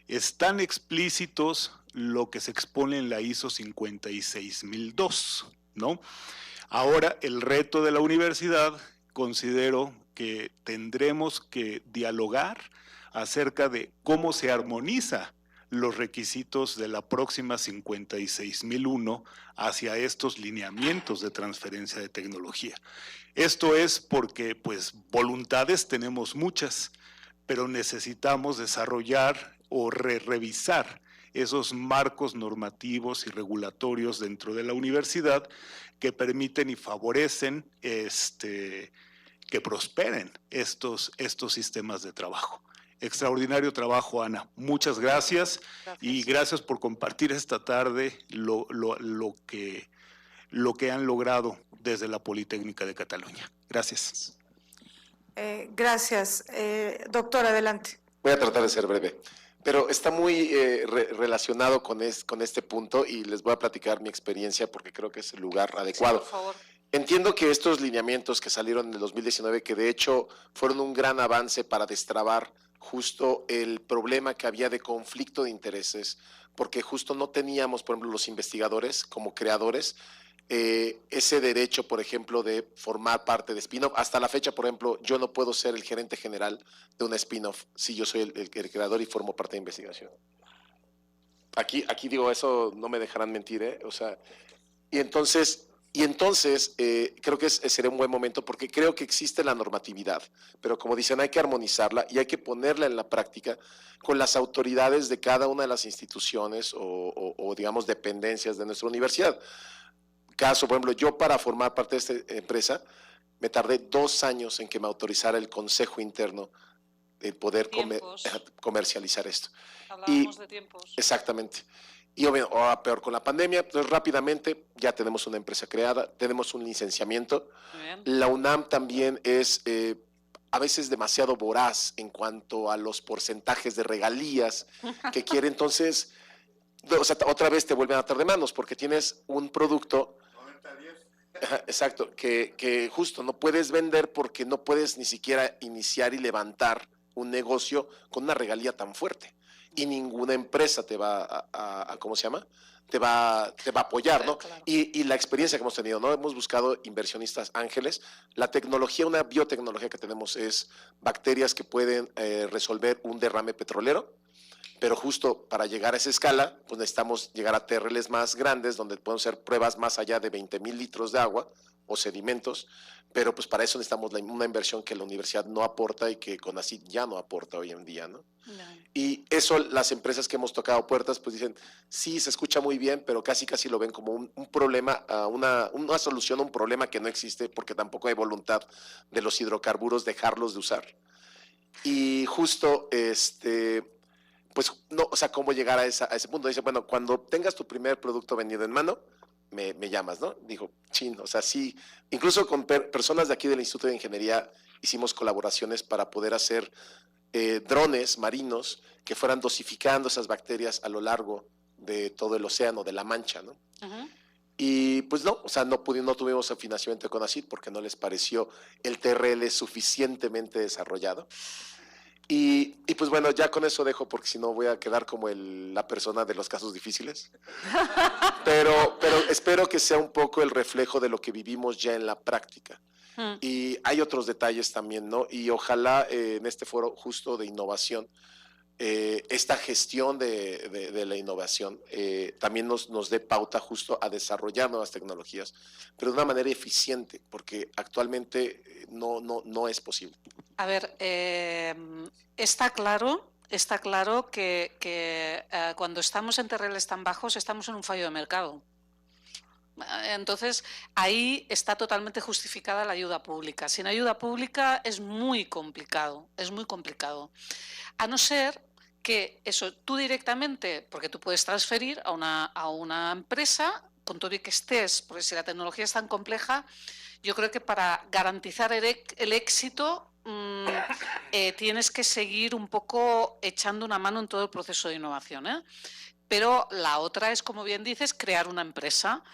están explícitos lo que se expone en la ISO 56002, ¿no? Ahora, el reto de la universidad, considero que tendremos que dialogar acerca de cómo se armoniza los requisitos de la próxima 56001 hacia estos lineamientos de transferencia de tecnología. Esto es porque, pues, voluntades tenemos muchas, pero necesitamos desarrollar o revisar esos marcos normativos y regulatorios dentro de la universidad que permiten y favorecen que prosperen estos sistemas de trabajo. Extraordinario trabajo, Ana. Muchas gracias. Y gracias por compartir esta tarde lo que han logrado desde la Politécnica de Cataluña. Gracias. Gracias. Doctor, adelante. Voy a tratar de ser breve, pero está muy relacionado con este punto y les voy a platicar mi experiencia porque creo que es el lugar adecuado. Sí, por favor. Entiendo que estos lineamientos que salieron en el 2019, que de hecho fueron un gran avance para destrabar justo el problema que había de conflicto de intereses, porque justo no teníamos, por ejemplo, los investigadores como creadores, ese derecho, por ejemplo, de formar parte de spin-off. Hasta la fecha, por ejemplo, yo no puedo ser el gerente general de una spin-off si yo soy el creador y formo parte de investigación. Aquí digo, eso no me dejarán mentir, ¿eh? O sea, y entonces creo que sería un buen momento porque creo que existe la normatividad, pero como dicen, hay que armonizarla y hay que ponerla en la práctica con las autoridades de cada una de las instituciones o digamos, dependencias de nuestra universidad. Caso, por ejemplo, yo para formar parte de esta empresa me tardé 2 años en que me autorizara el consejo interno de poder comercializar esto. Hablábamos de tiempos. Exactamente. Y obviamente, ahora peor con la pandemia, pues rápidamente ya tenemos una empresa creada, tenemos un licenciamiento. La UNAM también es a veces demasiado voraz en cuanto a los porcentajes de regalías que quiere. Entonces, o sea, otra vez te vuelven a atar de manos porque tienes un producto. 90-10. Exacto, que justo no puedes vender porque no puedes ni siquiera iniciar y levantar un negocio con una regalía tan fuerte. Y ninguna empresa te va a ¿cómo se llama? Te va a apoyar, ¿no? Claro. Y la experiencia que hemos tenido, ¿no? Hemos buscado inversionistas ángeles. La tecnología, una biotecnología que tenemos es bacterias que pueden resolver un derrame petrolero. pero justo para llegar a esa escala, pues necesitamos llegar a TRLs más grandes, donde pueden ser pruebas más allá de 20,000 litros de agua o sedimentos, pero pues para eso necesitamos una inversión que la universidad no aporta y que CONACYT ya no aporta hoy en día, ¿no? Y eso las empresas que hemos tocado puertas pues dicen, sí, se escucha muy bien, pero casi lo ven como un problema, una solución a un problema que no existe, porque tampoco hay voluntad de los hidrocarburos dejarlos de usar. Y justo, pues no, o sea, cómo llegar a ese punto. Dice, bueno, cuando tengas tu primer producto vendido en mano, me llamas, ¿no? Dijo, chin, o sea, sí, incluso con personas de aquí del Instituto de Ingeniería hicimos colaboraciones para poder hacer drones marinos que fueran dosificando esas bacterias a lo largo de todo el océano, de la Mancha, ¿no? Y pues no, o sea, no tuvimos financiamiento de CONACYT porque no les pareció el TRL suficientemente desarrollado. Y pues bueno, ya con eso dejo, porque si no voy a quedar como la persona de los casos difíciles. Pero espero que sea un poco el reflejo de lo que vivimos ya en la práctica. Y hay otros detalles también, ¿no? Y ojalá en este foro justo de innovación, esta gestión de la innovación también nos dé pauta justo a desarrollar nuevas tecnologías, pero de una manera eficiente, porque actualmente no es posible. A ver, está claro que cuando estamos en TRLs tan bajos estamos en un fallo de mercado. Entonces, ahí está totalmente justificada la ayuda pública. Sin ayuda pública es muy complicado, A no ser que eso, tú directamente, porque tú puedes transferir a una empresa, con todo y que estés, porque si la tecnología es tan compleja, yo creo que para garantizar el éxito tienes que seguir un poco echando una mano en todo el proceso de innovación, ¿eh? Pero la otra es, como bien dices, crear una empresa.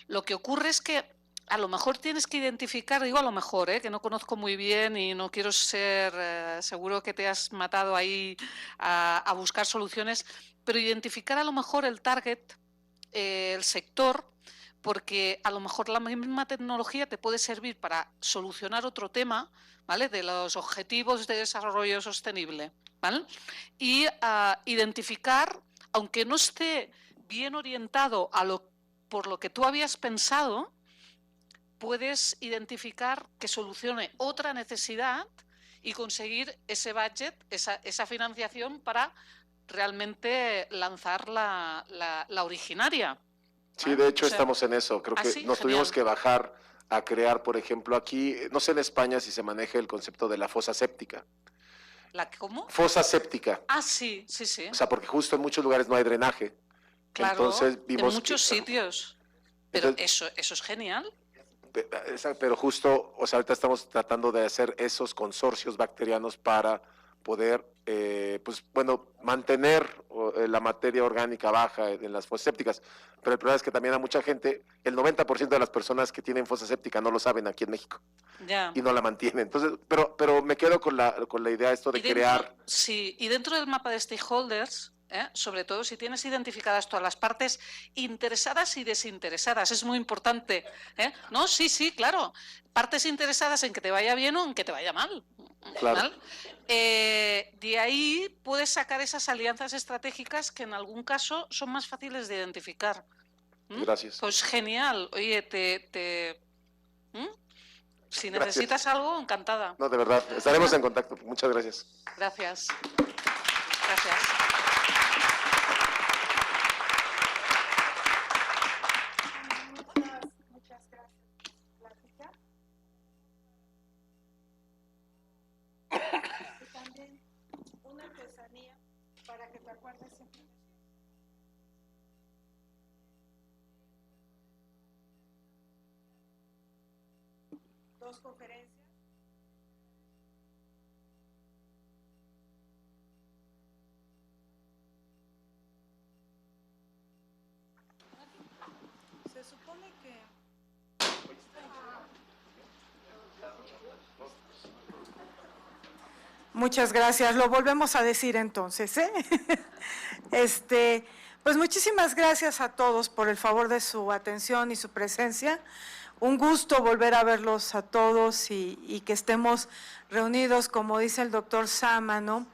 Lo que ocurre es que a lo mejor tienes que identificar, digo a lo mejor, que no conozco muy bien y no quiero ser, seguro que te has matado ahí a buscar soluciones, pero identificar a lo mejor el target, el sector, porque a lo mejor la misma tecnología te puede servir para solucionar otro tema, ¿vale? De los objetivos de desarrollo sostenible, ¿vale? Y identificar, aunque no esté bien orientado por lo que tú habías pensado, puedes identificar que solucione otra necesidad y conseguir ese budget, esa financiación para realmente lanzar la originaria. Sí, de hecho estamos en eso. Creo que nos tuvimos que bajar a crear, por ejemplo, aquí, no sé en España si se maneja el concepto de la fosa séptica. ¿La cómo? Fosa séptica. Ah, sí. O sea, porque justo en muchos lugares no hay drenaje. Claro, entonces, vimos en muchos sitios. Pero entonces, eso es genial. Pero justo, o sea, ahorita estamos tratando de hacer esos consorcios bacterianos para poder, pues bueno, mantener la materia orgánica baja en las fosas sépticas. Pero el problema es que también a mucha gente, el 90% de las personas que tienen fosa séptica no lo saben aquí en México. Ya. Y no la mantienen. Entonces, pero me quedo con la idea esto de crear. Sí, y dentro del mapa de stakeholders, sobre todo si tienes identificadas todas las partes interesadas y desinteresadas, es muy importante. No, sí, claro. Partes interesadas en que te vaya bien o en que te vaya mal. Claro. ¿Mal? De ahí puedes sacar esas alianzas estratégicas que en algún caso son más fáciles de identificar. Gracias. Pues genial. Oye, si necesitas algo, encantada. No, de verdad, estaremos en contacto. Muchas gracias. Gracias. Muchas gracias. Plática. Y también una artesanía para que te acuerdes siempre. Dos conferencias. Se supone que... Muchas gracias. Lo volvemos a decir entonces, pues muchísimas gracias a todos por el favor de su atención y su presencia. Un gusto volver a verlos a todos y que estemos reunidos, como dice el doctor Sama, ¿no?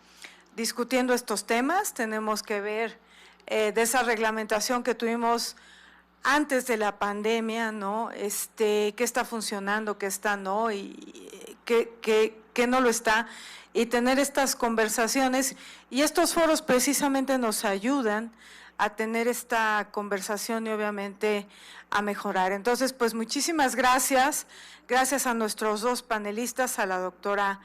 discutiendo estos temas, tenemos que ver de esa reglamentación que tuvimos antes de la pandemia, ¿no? Qué está funcionando, qué está no, y qué no lo está, y tener estas conversaciones, y estos foros precisamente nos ayudan a tener esta conversación y obviamente a mejorar. Entonces, pues muchísimas gracias, gracias a nuestros dos panelistas, a la doctora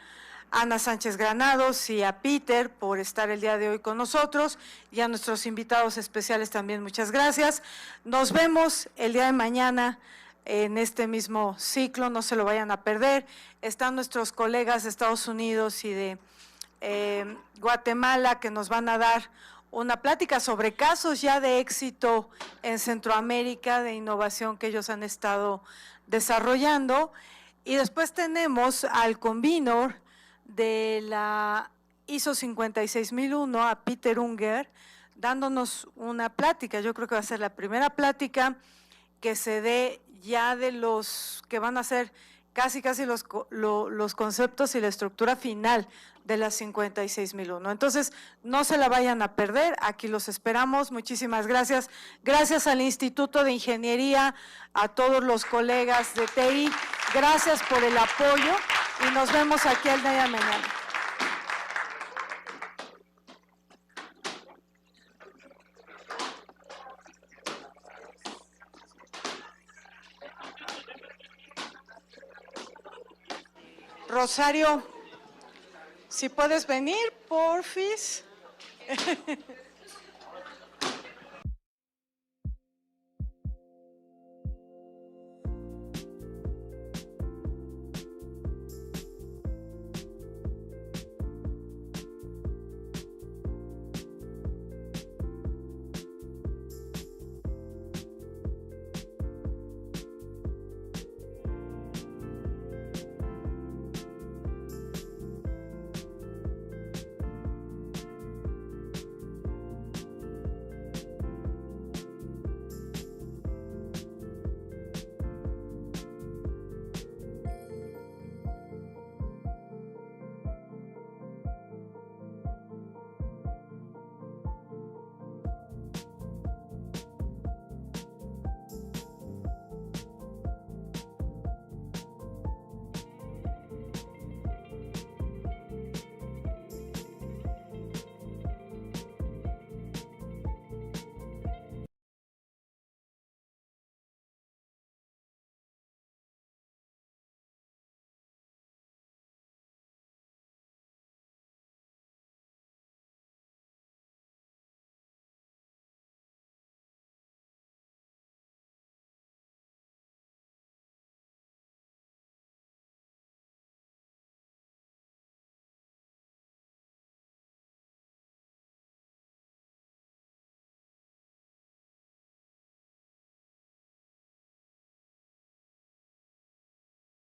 Ana Sánchez Granados y a Peter por estar el día de hoy con nosotros, y a nuestros invitados especiales también muchas gracias. Nos vemos el día de mañana en este mismo ciclo, no se lo vayan a perder. Están nuestros colegas de Estados Unidos y de Guatemala que nos van a dar una plática sobre casos ya de éxito en Centroamérica, de innovación que ellos han estado desarrollando. Y después tenemos al convenor de la ISO 56001, a Peter Unger, dándonos una plática. Yo creo que va a ser la primera plática que se dé ya de los que van a ser casi los conceptos y la estructura final de la 56001. Entonces, no se la vayan a perder, aquí los esperamos. Muchísimas gracias. Gracias al Instituto de Ingeniería, a todos los colegas de TI, gracias por el apoyo y nos vemos aquí el día de mañana. Rosario, si puedes venir, porfis.